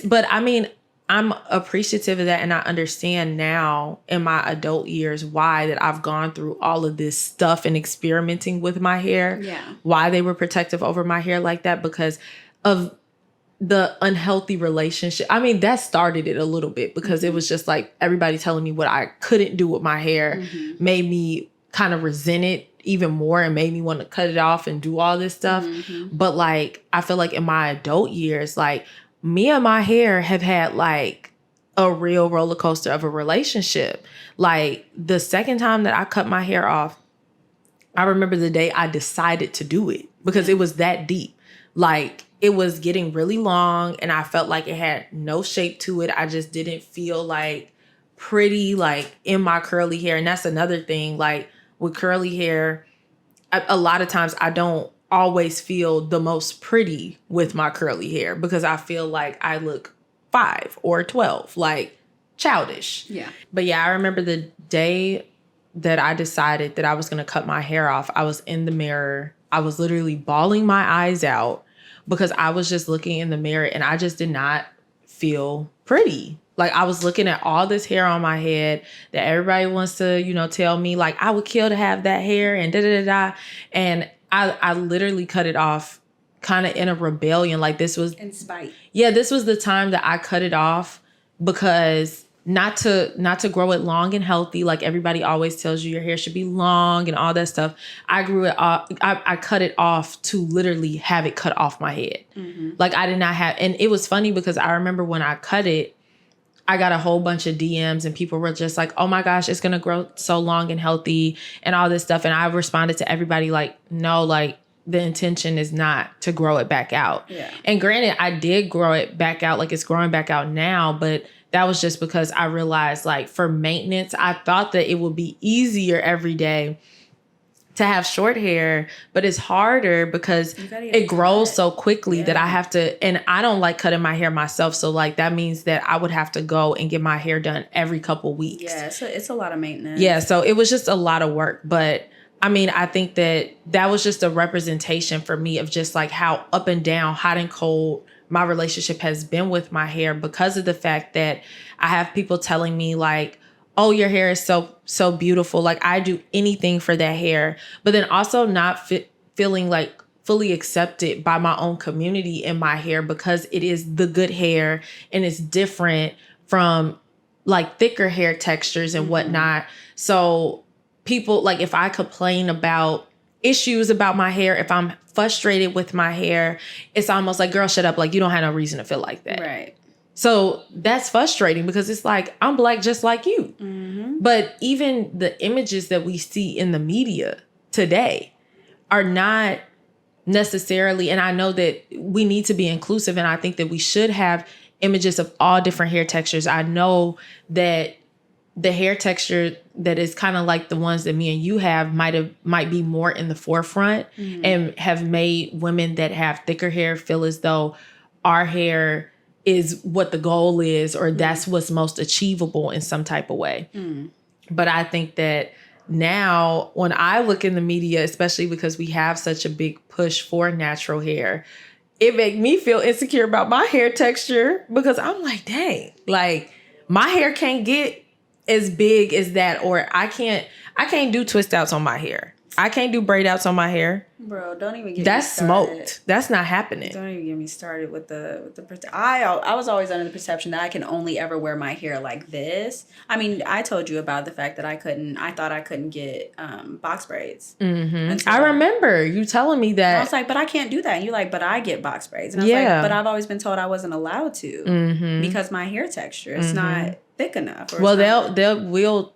Speaker 3: But I mean, I'm appreciative of that, and I understand now in my adult years why that I've gone through all of this stuff and experimenting with my hair.
Speaker 2: Yeah.
Speaker 3: Why they were protective over my hair like that, because of the unhealthy relationship. I mean, that started it a little bit because it was just like everybody telling me what I couldn't do with my hair made me kind of resent it even more and made me want to cut it off and do all this stuff. But like, I feel like in my adult years, like, me and my hair have had like a real roller coaster of a relationship. Like the second time that I cut my hair off, I remember the day I decided to do it because it was that deep. Like it was getting really long and I felt like it had no shape to it. I just didn't feel like pretty like in my curly hair. And that's another thing, like with curly hair, a lot of times I don't always feel the most pretty with my curly hair because I feel like I look 5 or 12, like childish.
Speaker 2: Yeah.
Speaker 3: But yeah, I remember the day that I decided that I was going to cut my hair off. I was in the mirror. I was literally bawling my eyes out because I was just looking in the mirror and I just did not feel pretty. Like I was looking at all this hair on my head that everybody wants to, tell me like I would kill to have that hair and da-da-da-da. And I literally cut it off kind of in a rebellion. Like this was...
Speaker 2: in spite.
Speaker 3: Yeah, this was the time that I cut it off because not to grow it long and healthy. Like everybody always tells you your hair should be long and all that stuff. I grew it off. I cut it off to literally have it cut off my head. Mm-hmm. Like I did not have, and it was funny because I remember when I cut it, I got a whole bunch of DMs and people were just like, oh my gosh, it's going to grow so long and healthy and all this stuff. And I responded to everybody like, no, like the intention is not to grow it back out. Yeah. And granted, I did grow it back out. Like it's growing back out now, but that was just because I realized like for maintenance, I thought that it would be easier every day to have short hair, but it's harder because it grows so quickly that I have to, and I don't like cutting my hair myself. So like, that means that I would have to go and get my hair done every couple weeks. Yeah.
Speaker 2: So it's a lot of maintenance.
Speaker 3: Yeah. So it was just a lot of work, but I mean, I think that was just a representation for me of just like how up and down, hot and cold my relationship has been with my hair because of the fact that I have people telling me like, oh, your hair is so beautiful. Like I do anything for that hair, but then also not feeling like fully accepted by my own community in my hair because it is the good hair and it's different from like thicker hair textures and whatnot. So people like if I complain about issues about my hair, if I'm frustrated with my hair, it's almost like, girl, shut up. Like you don't have no reason to feel like that.
Speaker 2: Right.
Speaker 3: So that's frustrating because it's like, I'm black just like you. Mm-hmm. But even the images that we see in the media today are not necessarily, and I know that we need to be inclusive and I think that we should have images of all different hair textures. I know that the hair texture that is kind of like the ones that me and you have might be more in the forefront and have made women that have thicker hair feel as though our hair is what the goal is, or that's what's most achievable in some type of way. But I think that now when I look in the media, especially because we have such a big push for natural hair, it makes me feel insecure about my hair texture because I'm like, dang, like my hair can't get as big as that, or I can't do twist outs on my hair. I can't do braid outs on my hair.
Speaker 2: Bro, don't even get
Speaker 3: That's
Speaker 2: me started.
Speaker 3: smoked. That's not happening.
Speaker 2: Don't even get me started with the I was always under the perception that I can only ever wear my hair like this. I mean, I told you about the fact that I thought I couldn't get box braids. Mm-hmm. So, I
Speaker 3: remember you telling me that.
Speaker 2: I was like, but I can't do that. And you're like, but I get box braids. And I was like, but I've always been told I wasn't allowed to because my hair texture is not thick enough.
Speaker 3: Well,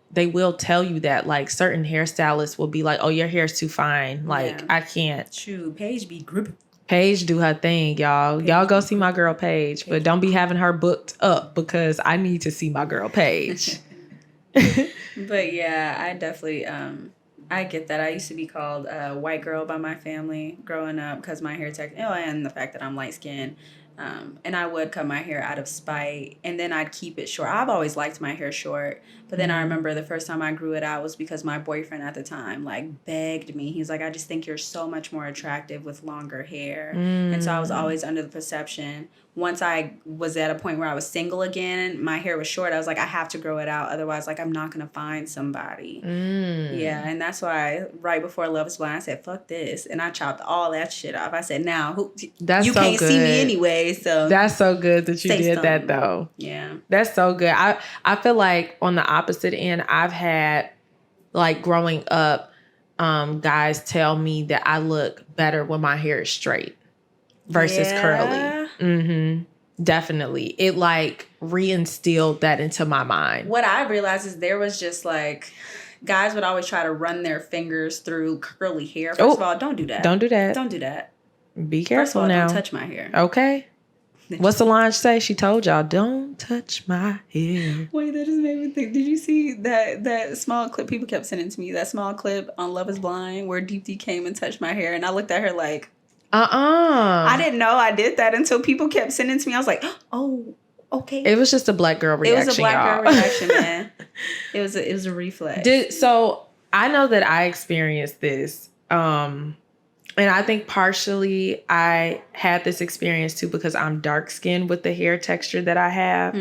Speaker 3: they will tell you that, like certain hairstylists will be like, oh, your hair's too fine. Like I can't.
Speaker 2: True. Paige be gripping.
Speaker 3: Paige do her thing, y'all. Y'all go see my girl Paige, but don't be having her booked up because I need to see my girl Paige.
Speaker 2: But yeah, I definitely I get that. I used to be called a white girl by my family growing up because my hair texture, and the fact that I'm light skinned. And I would cut my hair out of spite, and then I'd keep it short. I've always liked my hair short, but then I remember the first time I grew it out was because my boyfriend at the time like begged me. He's like, I just think you're so much more attractive with longer hair. And so I was always under the perception. Once I was at a point where I was single again, my hair was short. I was like, I have to grow it out. Otherwise, like, I'm not going to find somebody. Yeah, and that's why right before Love is Blind, I said, fuck this. And I chopped all that shit off. I said, now, you can't see me anyway, so.
Speaker 3: That's so good that you did that, though.
Speaker 2: Yeah.
Speaker 3: That's so good. I feel like on the opposite end, I've had, like, growing up, guys tell me that I look better when my hair is straight versus curly. Definitely. It like reinstilled that into my mind.
Speaker 2: What I realized is there was just like guys would always try to run their fingers through curly hair. First of all, don't do that.
Speaker 3: Don't do that.
Speaker 2: Don't do that.
Speaker 3: Be careful.
Speaker 2: First of all,
Speaker 3: now.
Speaker 2: Don't touch my hair.
Speaker 3: Okay. What's Solange say? She told y'all, don't touch my hair.
Speaker 2: Wait, that just made me think. Did you see that small clip people kept sending to me? That small clip on Love is Blind where Deep D came and touched my hair, and I looked at her like, I didn't know I did that until people kept sending to me. I was like, oh, okay.
Speaker 3: It was just a black girl reaction.
Speaker 2: It was a black girl reaction, man. It was a reflex.
Speaker 3: So I know that I experienced this. And I think partially I had this experience too because I'm dark skinned with the hair texture that I have.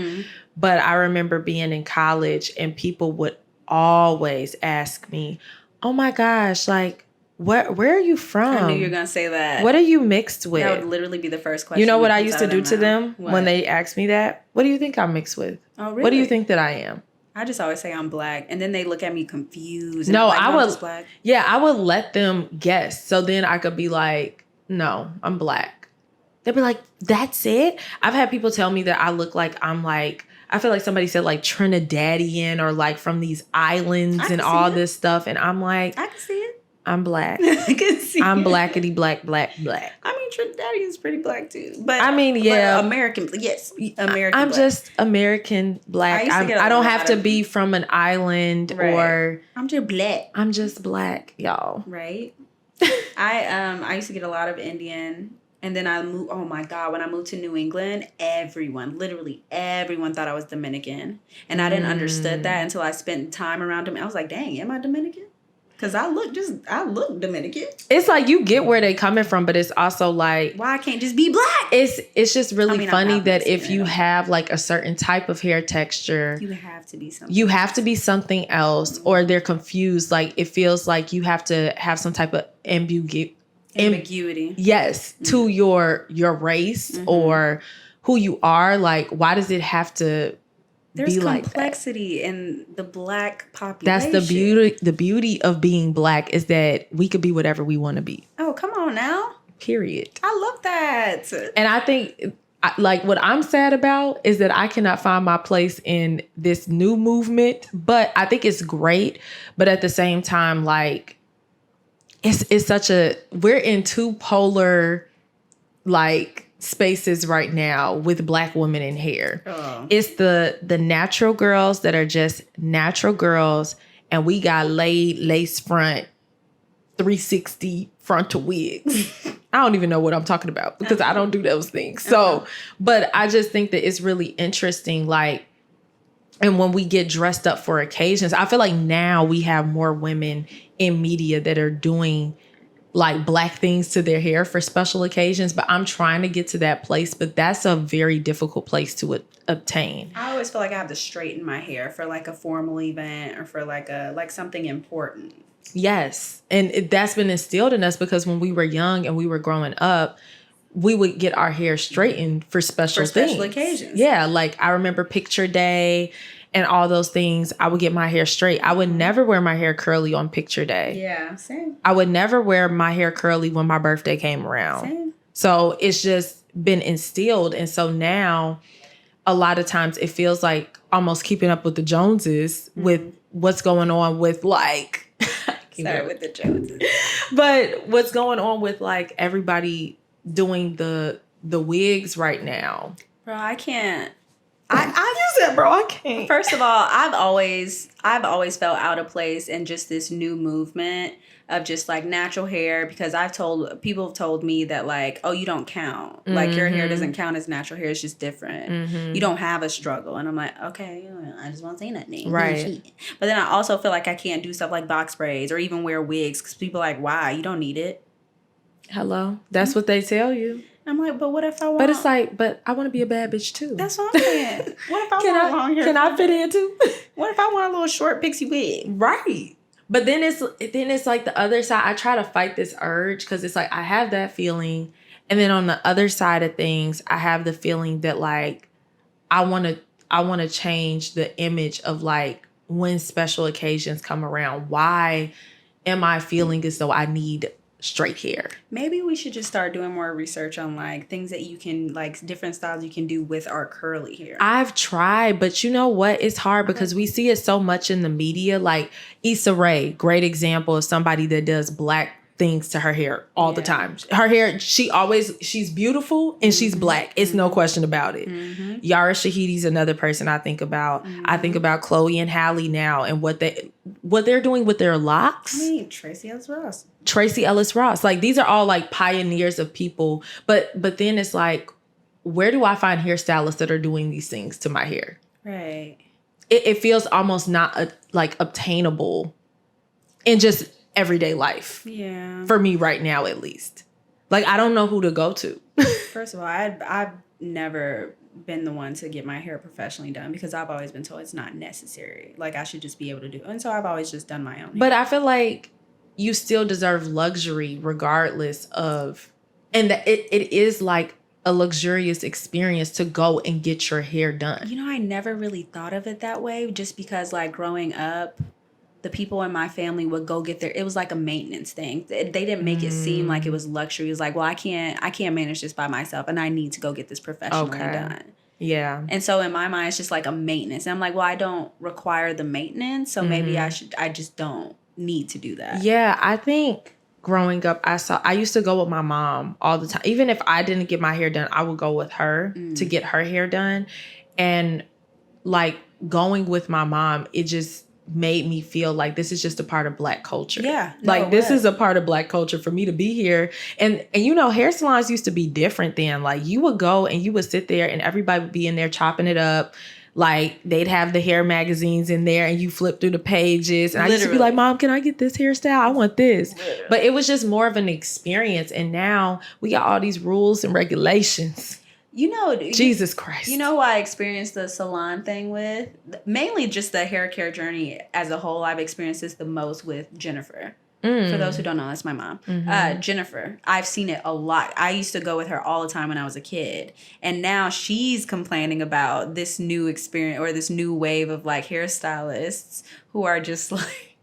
Speaker 3: But I remember being in college and people would always ask me, oh my gosh, like, Where are you from?
Speaker 2: I knew you were gonna say that.
Speaker 3: What are you mixed with?
Speaker 2: That would literally be the first question.
Speaker 3: You know what I used to do to them
Speaker 2: What?
Speaker 3: when they asked me that? What do you think I'm mixed with?
Speaker 2: Oh, really?
Speaker 3: What do you think that I am?
Speaker 2: I just always say I'm black, and then they look at me confused.
Speaker 3: No,
Speaker 2: like,
Speaker 3: I
Speaker 2: I'm
Speaker 3: would.
Speaker 2: just black.
Speaker 3: Yeah, I would let them guess, so then I could be like, "No, I'm black." They'd be like, "That's it." I've had people tell me that I look like I'm like. I feel like somebody said like Trinidadian or like from these islands and all this stuff, and I'm like,
Speaker 2: I can see it.
Speaker 3: I'm black.
Speaker 2: I can see
Speaker 3: I'm
Speaker 2: it.
Speaker 3: blackity black.
Speaker 2: I mean, Trinidadian's pretty black too. But
Speaker 3: I mean, yeah,
Speaker 2: but American. Yes, American.
Speaker 3: I'm
Speaker 2: black.
Speaker 3: just American black. I don't have to be from an island or.
Speaker 2: I'm just black.
Speaker 3: I'm just black, y'all.
Speaker 2: Right. I used to get a lot of Indian. And then I moved, oh my God, when I moved to New England, literally everyone thought I was Dominican. And I didn't understand that until I spent time around them. I was like, dang, am I Dominican? Because I look Dominican.
Speaker 3: It's like you get where they coming from, but it's also like,
Speaker 2: why I can't just be black?
Speaker 3: It's just really funny that if you
Speaker 2: it.
Speaker 3: have like a certain type of hair texture,
Speaker 2: you have to be something.
Speaker 3: You have to be something else, or they're confused. Like it feels like you have to have some type of ambiguity. Yes, to your race or who you are. Like, why does it have to be like that? There's
Speaker 2: complexity in the black population.
Speaker 3: That's the beauty. The beauty of being black is that we could be whatever we want to be.
Speaker 2: Oh, come on now.
Speaker 3: Period.
Speaker 2: I love that.
Speaker 3: And I think, like, what I'm sad about is that I cannot find my place in this new movement. But I think it's great. But at the same time, like, it's such we're in two polar like spaces right now with black women in hair. Oh. It's the natural girls that are just natural girls, and we got lace front 360 frontal wigs. I don't even know what I'm talking about because I don't do those things. So, but I just think that it's really interesting, like, and when we get dressed up for occasions, I feel like now we have more women in media that are doing like black things to their hair for special occasions. But I'm trying to get to that place, but that's a very difficult place to obtain.
Speaker 2: I always feel like I have to straighten my hair for like a formal event or for like something important.
Speaker 3: Yes. And that's been instilled in us because when we were young and we were growing up, we would get our hair straightened for special
Speaker 2: occasions.
Speaker 3: Yeah, like I remember picture day and all those things. I would get my hair straight. I would never wear my hair curly on picture day.
Speaker 2: Yeah, same.
Speaker 3: I would never wear my hair curly when my birthday came around.
Speaker 2: Same.
Speaker 3: So it's just been instilled. And so now a lot of times it feels like almost keeping up with the Joneses with what's going on with like...
Speaker 2: Sorry, with the Joneses.
Speaker 3: But what's going on with like everybody doing the wigs right now.
Speaker 2: Bro, I can't.
Speaker 3: I use that, bro. I can't.
Speaker 2: First of all, I've always felt out of place in just this new movement of just like natural hair, because people have told me that like, oh, you don't count. Like your hair doesn't count as natural hair. It's just different. You don't have a struggle. And I'm like, okay, I just won't say nothing.
Speaker 3: Right.
Speaker 2: But then I also feel like I can't do stuff like box braids or even wear wigs because people are like, why? You don't need it.
Speaker 3: Hello. That's what they tell you.
Speaker 2: I'm like, but what if I want...
Speaker 3: But it's like, but I want to be a bad bitch too.
Speaker 2: That's what I'm saying. What if I want long hair?
Speaker 3: Can I fit in too?
Speaker 2: What if I want a little short pixie wig?
Speaker 3: Right. But then it's like the other side. I try to fight this urge because it's like I have that feeling. And then on the other side of things, I have the feeling that like I want to change the image of like when special occasions come around. Why am I feeling as though I need straight hair?
Speaker 2: Maybe we should just start doing more research on like things that you can, like different styles you can do with our curly hair.
Speaker 3: I've tried, but you know what? It's hard because we see it so much in the media. Like Issa Rae, great example of somebody that does black things to her hair all the time. Her hair, she's beautiful and she's black. It's no question about it. Yara Shahidi's another person I think about. I think about Chloe and Halle now and what they're doing with their locks.
Speaker 2: I mean, Tracee
Speaker 3: Ellis Ross. Like these are all like pioneers of people. But then it's like, where do I find hairstylists that are doing these things to my hair?
Speaker 2: Right.
Speaker 3: It feels almost not like obtainable in just everyday life.
Speaker 2: Yeah.
Speaker 3: For me right now, at least. Like, I don't know who to go to.
Speaker 2: First of all, I've never been the one to get my hair professionally done because I've always been told it's not necessary. Like, I should just be able to do it. And so I've always just done my own hair.
Speaker 3: But I feel like you still deserve luxury regardless of, and that it is like a luxurious experience to go and get your hair done.
Speaker 2: You know, I never really thought of it that way, just because like growing up, the people in my family would go get it was like a maintenance thing. They didn't make it seem like it was luxury. It was like, well, I can't manage this by myself, and I need to go get this professionally done.
Speaker 3: Yeah.
Speaker 2: And so in my mind, it's just like a maintenance. And I'm like, well, I don't require the maintenance, so maybe I just don't need to do that.
Speaker 3: Yeah, I think growing up, I used to go with my mom all the time. Even if I didn't get my hair done, I would go with her to get her hair done. And like going with my mom, it just made me feel like this is just a part of Black culture.
Speaker 2: Yeah.
Speaker 3: Like this is a part of Black culture for me to be here. And you know, hair salons used to be different then. Like you would go and you would sit there and everybody would be in there chopping it up. Like they'd have the hair magazines in there and you flip through the pages. And I used to be like, Mom, can I get this hairstyle? I want this. But it was just more of an experience. And now we got all these rules and regulations.
Speaker 2: You know,
Speaker 3: Jesus Christ.
Speaker 2: You know who I experienced the salon thing with? Mainly just the hair care journey as a whole. I've experienced this the most with Jennifer. For those who don't know, that's my mom. Jennifer, I've seen it a lot. I used to go with her all the time when I was a kid. And now she's complaining about this new experience or this new wave of like hairstylists who are just like,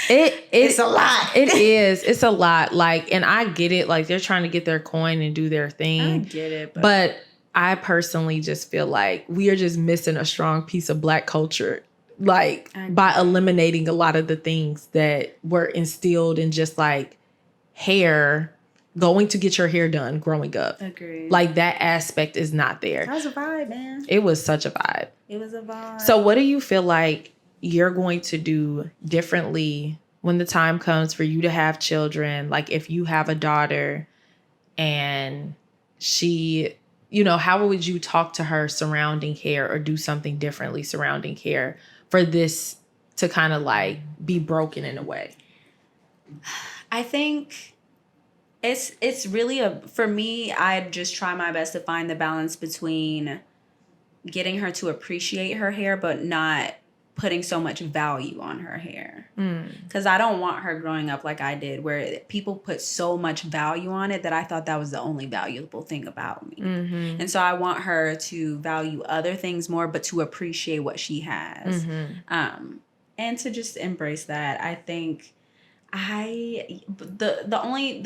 Speaker 2: it's a lot.
Speaker 3: It is. It's a lot. Like, and I get it. Like they're trying to get their coin and do their thing.
Speaker 2: I get it.
Speaker 3: But I personally just feel like we are just missing a strong piece of Black culture. Like by eliminating a lot of the things that were instilled in just like hair, going to get your hair done growing up.
Speaker 2: Agreed.
Speaker 3: Like that aspect is not there.
Speaker 2: That was a vibe, man.
Speaker 3: It was such a vibe.
Speaker 2: It was a vibe.
Speaker 3: So what do you feel like you're going to do differently when the time comes for you to have children? Like if you have a daughter and she, you know, how would you talk to her surrounding hair or do something differently surrounding hair for this to kind of like be broken in a way?
Speaker 2: I think it's really for me, I just try my best to find the balance between getting her to appreciate her hair, but not putting so much value on her hair. Because I don't want her growing up like I did, where people put so much value on it that I thought that was the only valuable thing about me. And so I want her to value other things more, but to appreciate what she has. And to just embrace that. I think the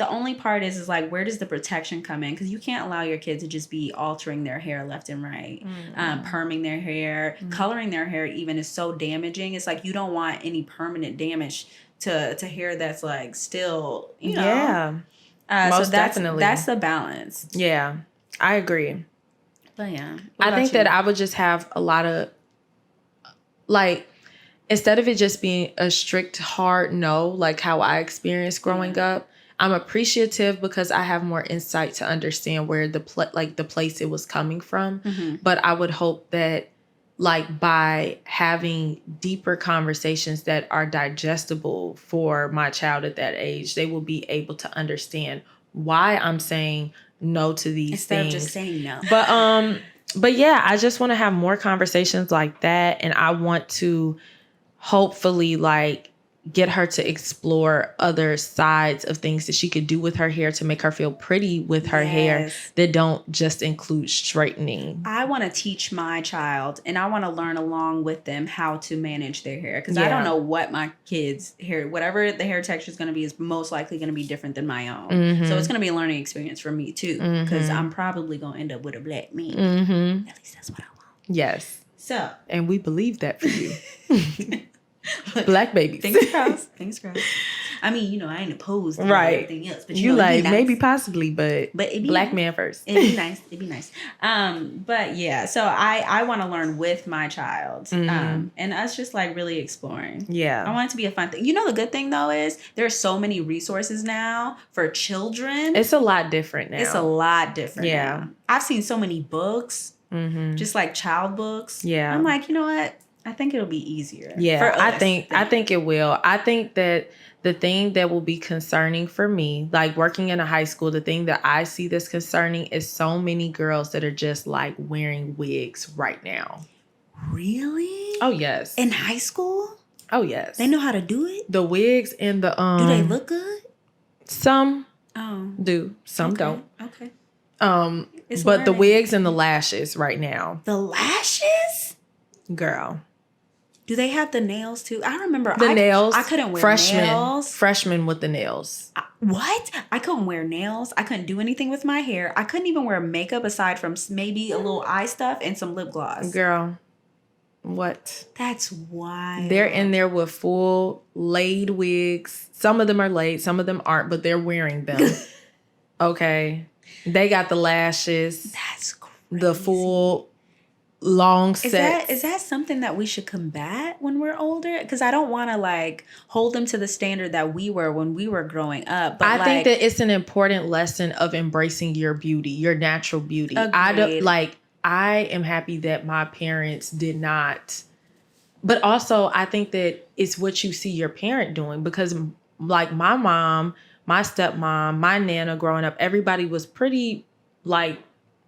Speaker 2: only part is like, where does the protection come in? Because you can't allow your kid to just be altering their hair left and right, perming their hair, coloring their hair even is so damaging. It's like you don't want any permanent damage to hair that's like still, you know.
Speaker 3: Yeah, most definitely.
Speaker 2: That's the balance.
Speaker 3: Yeah, I agree.
Speaker 2: But yeah,
Speaker 3: I think that I would just have a lot of like, instead of it just being a strict, hard no, like how I experienced growing up, I'm appreciative because I have more insight to understand where the place it was coming from. But I would hope that like by having deeper conversations that are digestible for my child at that age, they will be able to understand why I'm saying no to these things.
Speaker 2: Instead of just saying no.
Speaker 3: But yeah, I just want to have more conversations like that. And I want to hopefully like get her to explore other sides of things that she could do with her hair to make her feel pretty with her hair that don't just include straightening. I
Speaker 2: want to teach my child and I want to learn along with them how to manage their hair, because I don't know what my kids' hair, whatever the hair texture is going to be, is most likely going to be different than my own. So it's going to be a learning experience for me too, because I'm probably going to end up with a black man. At least that's what I want.
Speaker 3: Yes.
Speaker 2: So.
Speaker 3: And we believe that for you. Black babies.
Speaker 2: Fingers crossed. Fingers crossed. I mean, you know, I ain't opposed to everything else, but you know,
Speaker 3: like
Speaker 2: nice.
Speaker 3: Maybe possibly, but black
Speaker 2: nice.
Speaker 3: Man first.
Speaker 2: It'd be nice. It'd be nice. But yeah, so I want to learn with my child, and us just like really exploring.
Speaker 3: Yeah,
Speaker 2: I want it to be a fun thing. You know, the good thing though is there are so many resources now for children.
Speaker 3: It's a lot different now.
Speaker 2: It's a lot different. Yeah, now. I've seen so many books, just like child books.
Speaker 3: Yeah,
Speaker 2: I'm like, you know what? I think it'll be easier.
Speaker 3: Yeah, for us, I think it will. I think that the thing that will be concerning for me, like working in a high school, the thing that I see that's concerning is so many girls that are just like wearing wigs right now.
Speaker 2: Really?
Speaker 3: Oh, yes.
Speaker 2: In high school?
Speaker 3: Oh, yes.
Speaker 2: They know how to do it?
Speaker 3: The wigs and the...
Speaker 2: Do they look good?
Speaker 3: Some
Speaker 2: Oh.
Speaker 3: do. Some don't.
Speaker 2: Okay.
Speaker 3: But the wigs and the lashes right now.
Speaker 2: The lashes?
Speaker 3: Girl.
Speaker 2: Do they have the nails too? I remember
Speaker 3: the nails.
Speaker 2: I couldn't wear nails.
Speaker 3: Freshmen with the nails.
Speaker 2: What? I couldn't wear nails. I couldn't do anything with my hair. I couldn't even wear makeup aside from maybe a little eye stuff and some lip gloss.
Speaker 3: Girl. What?
Speaker 2: That's wild.
Speaker 3: They're in there with full laid wigs. Some of them are laid, some of them aren't, but they're wearing them. Okay. They got the lashes.
Speaker 2: That's crazy.
Speaker 3: The full long set.
Speaker 2: Is that something that we should combat when we're older? Because I don't want to like hold them to the standard that we were when we were growing up. But
Speaker 3: I think that it's an important lesson of embracing your beauty, your natural beauty.
Speaker 2: Agreed.
Speaker 3: I am happy that my parents did not. But also, I think that it's what you see your parent doing, because like my mom, my stepmom, my Nana growing up, everybody was pretty like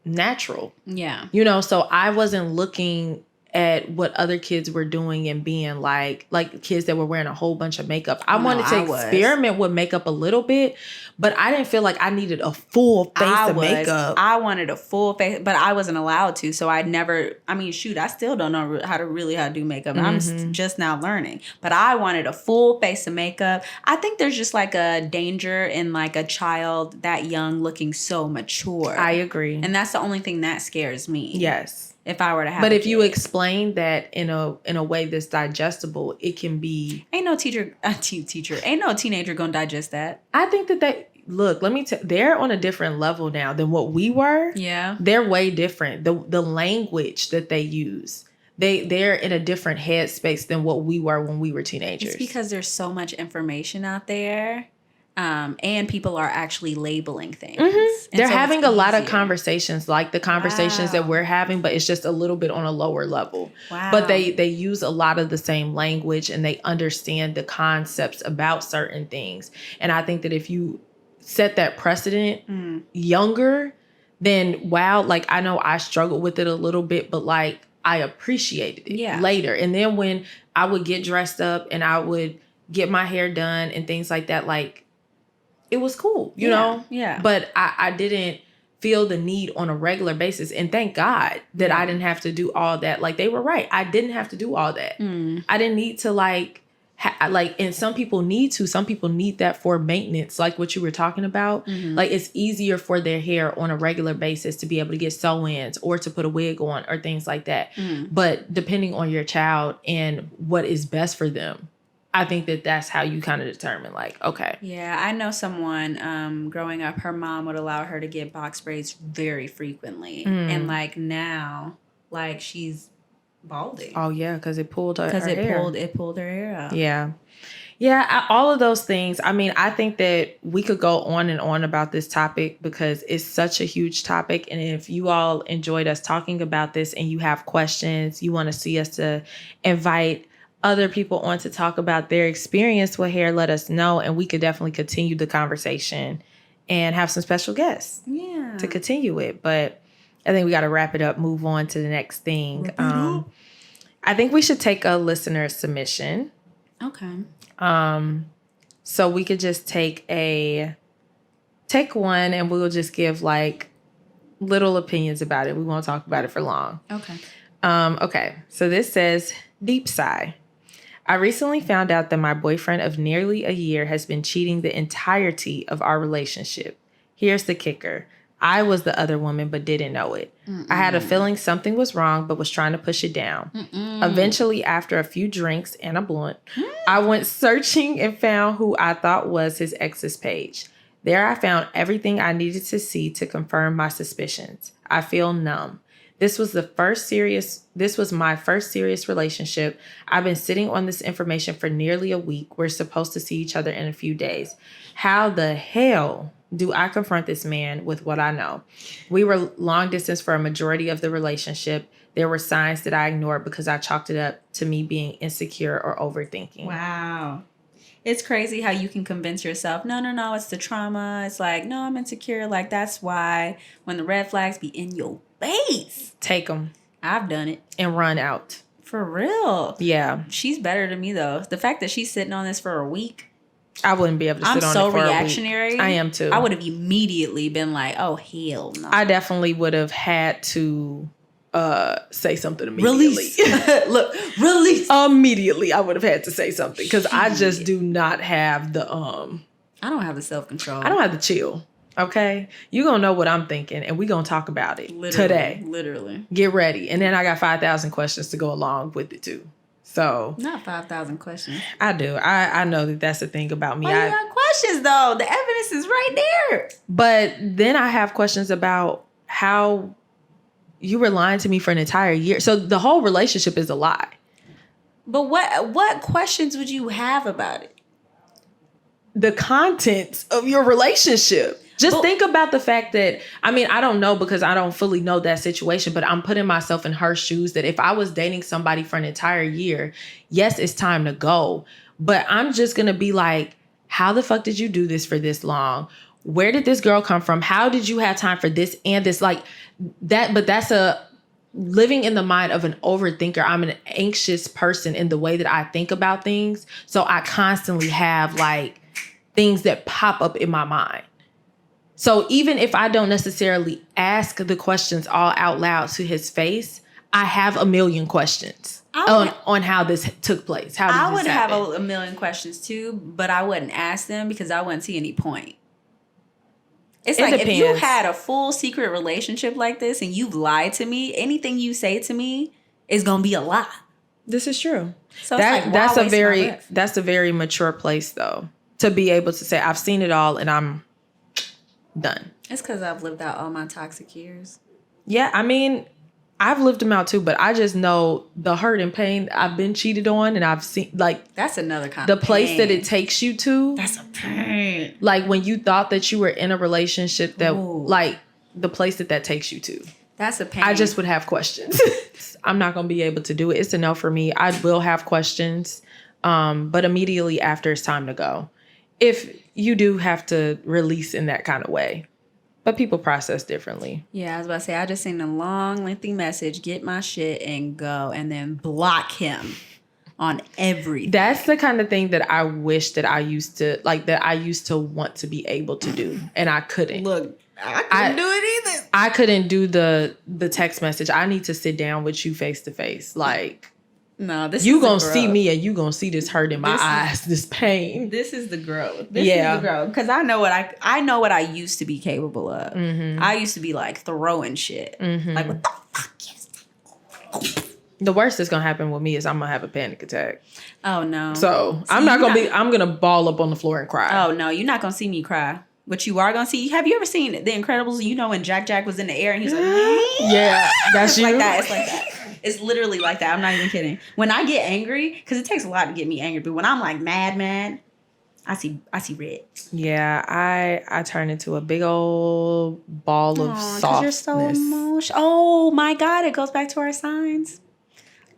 Speaker 3: natural.
Speaker 2: Yeah.
Speaker 3: You know, so I wasn't looking at what other kids were doing and being like kids that were wearing a whole bunch of makeup. I wanted to experiment with makeup a little bit, but I didn't feel like I needed a full face of makeup.
Speaker 2: I wanted a full face, but I wasn't allowed to. So I still don't know how to do makeup.
Speaker 3: Mm-hmm.
Speaker 2: I'm just now learning, but I wanted a full face of makeup. I think there's just like a danger in like a child that young looking so mature.
Speaker 3: I agree.
Speaker 2: And that's the only thing that scares me.
Speaker 3: Yes.
Speaker 2: If I were to have
Speaker 3: But if you explain that in a way that's digestible, it can be...
Speaker 2: Ain't no teenager gonna digest that.
Speaker 3: I think that look, let me tell they're on a different level now than what we were.
Speaker 2: Yeah.
Speaker 3: They're way different. The language that they use. They're in a different headspace than what we were when we were teenagers.
Speaker 2: It's because there's so much information out there. And people are actually labeling things.
Speaker 3: Mm-hmm. They're having a lot of
Speaker 2: easier.
Speaker 3: Conversations like the conversations that we're having, but it's just a little bit on a lower level.
Speaker 2: Wow.
Speaker 3: But they use a lot of the same language and they understand the concepts about certain things. And I think that if you set that precedent younger, then wow, like I know I struggled with it a little bit, but like I appreciated it later. And then when I would get dressed up and I would get my hair done and things like that, like it was cool, you know?
Speaker 2: Yeah.
Speaker 3: But I didn't feel the need on a regular basis. And thank God that I didn't have to do all that. Like they were right. I didn't have to do all that. I didn't need to and some people need to. Some people need that for maintenance, like what you were talking about. Like it's easier for their hair on a regular basis to be able to get sew-ins or to put a wig on or things like that. But depending on your child and what is best for them, I think that that's how you kind of determine, like, okay.
Speaker 2: Yeah, I know someone growing up, her mom would allow her to get box braids very frequently. And like now, like she's balding.
Speaker 3: Oh, yeah, because it pulled her hair.
Speaker 2: It pulled her hair out.
Speaker 3: Yeah. Yeah, all of those things. I mean, I think that we could go on and on about this topic because it's such a huge topic. And if you all enjoyed us talking about this and you have questions, you want to see us to invite other people on to talk about their experience with hair, let us know. And we could definitely continue the conversation and have some special guests to continue it. But I think we got to wrap it up, move on to the next thing. I think we should take a listener submission.
Speaker 2: Okay.
Speaker 3: So we could just take one and we'll just give like little opinions about it. We won't talk about it for long.
Speaker 2: Okay.
Speaker 3: Okay. So this says, deep sigh. I recently found out that my boyfriend of nearly a year has been cheating the entirety of our relationship. Here's the kicker. I was the other woman, but didn't know it. I had a feeling something was wrong, but was trying to push it down. Eventually, after a few drinks and a blunt, I went searching and found who I thought was his ex's page. There I found everything I needed to see to confirm my suspicions. I feel numb. This was my first serious relationship. I've been sitting on this information for nearly a week. We're supposed to see each other in a few days. How the hell do I confront this man with what I know? We were long distance for a majority of the relationship. There were signs that I ignored because I chalked it up to me being insecure or overthinking.
Speaker 2: Wow. It's crazy how you can convince yourself, no, it's the trauma. It's like, no, I'm insecure. Like, that's why when the red flags be in your face.
Speaker 3: Take them.
Speaker 2: I've done it.
Speaker 3: And run out.
Speaker 2: For real.
Speaker 3: Yeah.
Speaker 2: She's better than me, though. The fact that she's sitting on this for a week.
Speaker 3: I wouldn't be able to sit on it for
Speaker 2: reactionary.
Speaker 3: a week. I am too.
Speaker 2: I would have immediately been like, oh, hell no.
Speaker 3: I definitely would have had to say something immediately.
Speaker 2: Release. Look, release.
Speaker 3: Immediately, I would have had to say something because I just do not have the
Speaker 2: I don't have the self-control.
Speaker 3: I don't have the chill. Okay, you gonna know what I'm thinking, and we gonna talk about it today.
Speaker 2: Literally,
Speaker 3: get ready, and then I got 5,000 questions to go along with it too. So
Speaker 2: not 5,000 questions.
Speaker 3: I do. I know that that's the thing about me.
Speaker 2: You got questions though. The evidence is right there.
Speaker 3: But then I have questions about how you were lying to me for an entire year. So the whole relationship is a lie.
Speaker 2: But what questions would you have about it?
Speaker 3: The contents of your relationship. Just think about the fact that, I mean, I don't know because I don't fully know that situation, but I'm putting myself in her shoes that if I was dating somebody for an entire year, yes, it's time to go. But I'm just going to be like, how the fuck did you do this for this long? Where did this girl come from? How did you have time for this and this? Like that, but that's living in the mind of an overthinker. I'm an anxious person in the way that I think about things. So I constantly have like things that pop up in my mind. So even if I don't necessarily ask the questions all out loud to his face, I have a million questions on how this took place.
Speaker 2: I would have a million questions too, but I wouldn't ask them because I wouldn't see any point. It's like if you had a full secret relationship like this and you've lied to me, anything you say to me is going to be a lie.
Speaker 3: This is true.
Speaker 2: So that's
Speaker 3: a very mature place though, to be able to say, I've seen it all and I'm done.
Speaker 2: It's because I've lived out all my toxic years.
Speaker 3: Yeah, I mean, I've lived them out too, but I just know the hurt and pain I've been cheated on, and I've seen like
Speaker 2: that's another kind
Speaker 3: of pain. The place that it takes you to.
Speaker 2: That's a pain.
Speaker 3: Like when you thought that you were in a relationship that like the place that takes you to.
Speaker 2: That's a pain.
Speaker 3: I just would have questions. I'm not gonna be able to do it. It's a no for me. I will have questions, but immediately after it's time to go. If you do have to release in that kind of way. But people process differently.
Speaker 2: Yeah, I was about to say, I just seen a long, lengthy message, get my shit and go, and then block him on everything.
Speaker 3: That's the kind of thing that I wish that I used to, like, that I used to want to be able to do. And I couldn't.
Speaker 2: Look, I couldn't do it either.
Speaker 3: I couldn't do the text message. I need to sit down with you face to face. Like,
Speaker 2: no, this
Speaker 3: you gonna see me and you gonna see this hurt in my eyes, this pain.
Speaker 2: This is the growth. This is the growth. Because I know what I used to be capable of. Mm-hmm. I used to be like throwing shit. Mm-hmm. Like, what the fuck is that?
Speaker 3: The worst that's gonna happen with me is I'm gonna have a panic attack.
Speaker 2: Oh no.
Speaker 3: So I'm gonna ball up on the floor and cry.
Speaker 2: Oh no, you're not gonna see me cry. What you are gonna see? Have you ever seen The Incredibles? You know when Jack was in the air and he's like,
Speaker 3: yeah, that's
Speaker 2: it's like that. It's like that. It's literally like that. I'm not even kidding. When I get angry, because it takes a lot to get me angry, but when I'm like mad, I see red.
Speaker 3: Yeah, I turn into a big old ball of softness.
Speaker 2: You're so emotional. Oh my God, it goes back to our signs.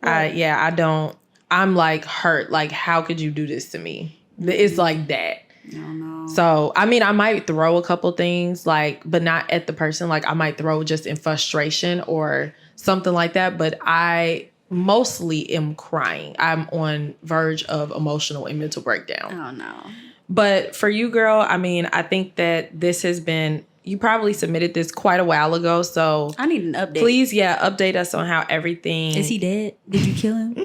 Speaker 3: I don't. I'm like hurt. Like, how could you do this to me? It's like that.
Speaker 2: Oh, no.
Speaker 3: So, I mean, I might throw a couple things, like, but not at the person. Like, I might throw just in frustration or something like that. But I mostly am crying. I'm on verge of emotional and mental breakdown.
Speaker 2: Oh, no.
Speaker 3: But for you, girl, I mean, I think that this has been, you probably submitted this quite a while ago. So
Speaker 2: I need an update.
Speaker 3: Please, update us on how everything.
Speaker 2: Is he dead? Did you kill him?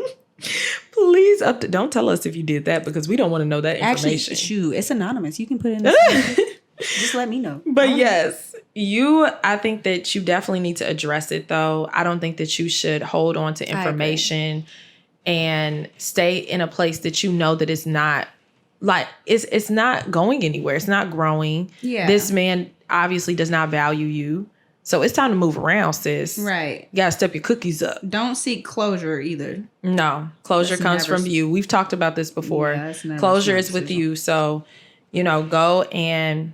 Speaker 3: Please don't tell us if you did that because we don't want to know that information.
Speaker 2: Actually, it's anonymous. You can put it in the just let me know.
Speaker 3: But yes, I think that you definitely need to address it though. I don't think that you should hold on to information and stay in a place that you know that it's not like it's not going anywhere. It's not growing.
Speaker 2: Yeah.
Speaker 3: This man obviously does not value you. So it's time to move around, sis.
Speaker 2: Right.
Speaker 3: You gotta step your cookies up.
Speaker 2: Don't seek closure either.
Speaker 3: No. Closure comes from you. We've talked about this before. Yeah, closure is with you. So, go and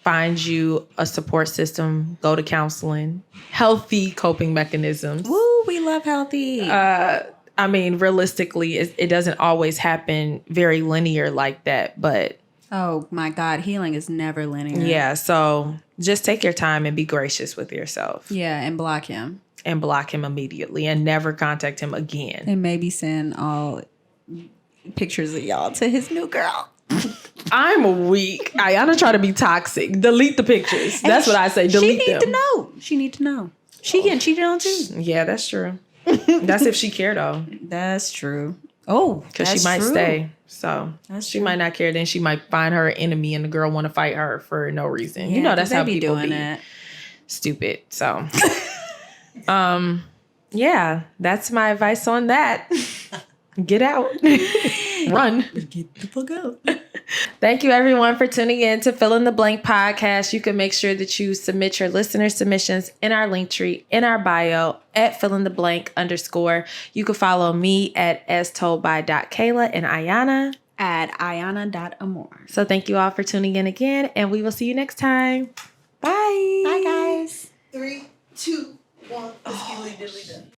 Speaker 3: find you a support system. Go to counseling. Healthy coping mechanisms.
Speaker 2: Woo, we love healthy.
Speaker 3: I mean, realistically, it doesn't always happen very linear like that. But
Speaker 2: Oh my God, healing is never linear.
Speaker 3: Yeah, so just take your time and be gracious with yourself.
Speaker 2: Yeah, and block him.
Speaker 3: And block him immediately and never contact him again.
Speaker 2: And maybe send all pictures of y'all to his new girl.
Speaker 3: I'm weak. Iyanna try to be toxic. Delete the pictures. That's what I say. Delete them.
Speaker 2: She need to know. She need to know. She getting cheated on too.
Speaker 3: Yeah, that's true. That's if she care though.
Speaker 2: That's true. Oh,
Speaker 3: because she might stay. So she might not care. Then she might find her an enemy, and the girl want to fight her for no reason.
Speaker 2: Yeah,
Speaker 3: you know, that's how
Speaker 2: be
Speaker 3: people
Speaker 2: doing
Speaker 3: be.
Speaker 2: It.
Speaker 3: Stupid. So, yeah, that's my advice on that. Get out. Run.
Speaker 2: Get the fuck out.
Speaker 3: Thank you, everyone, for tuning in to Fill in the Blank podcast. You can make sure that you submit your listener submissions in our link tree, in our bio, at feelintheblank_. You can follow me at astoldby.kayla and Iyanna
Speaker 2: at Iyanna.amor.
Speaker 3: So thank you all for tuning in again, and we will see you next time. Bye.
Speaker 2: Bye, guys.
Speaker 3: 3, 2, 1. Let's get it done.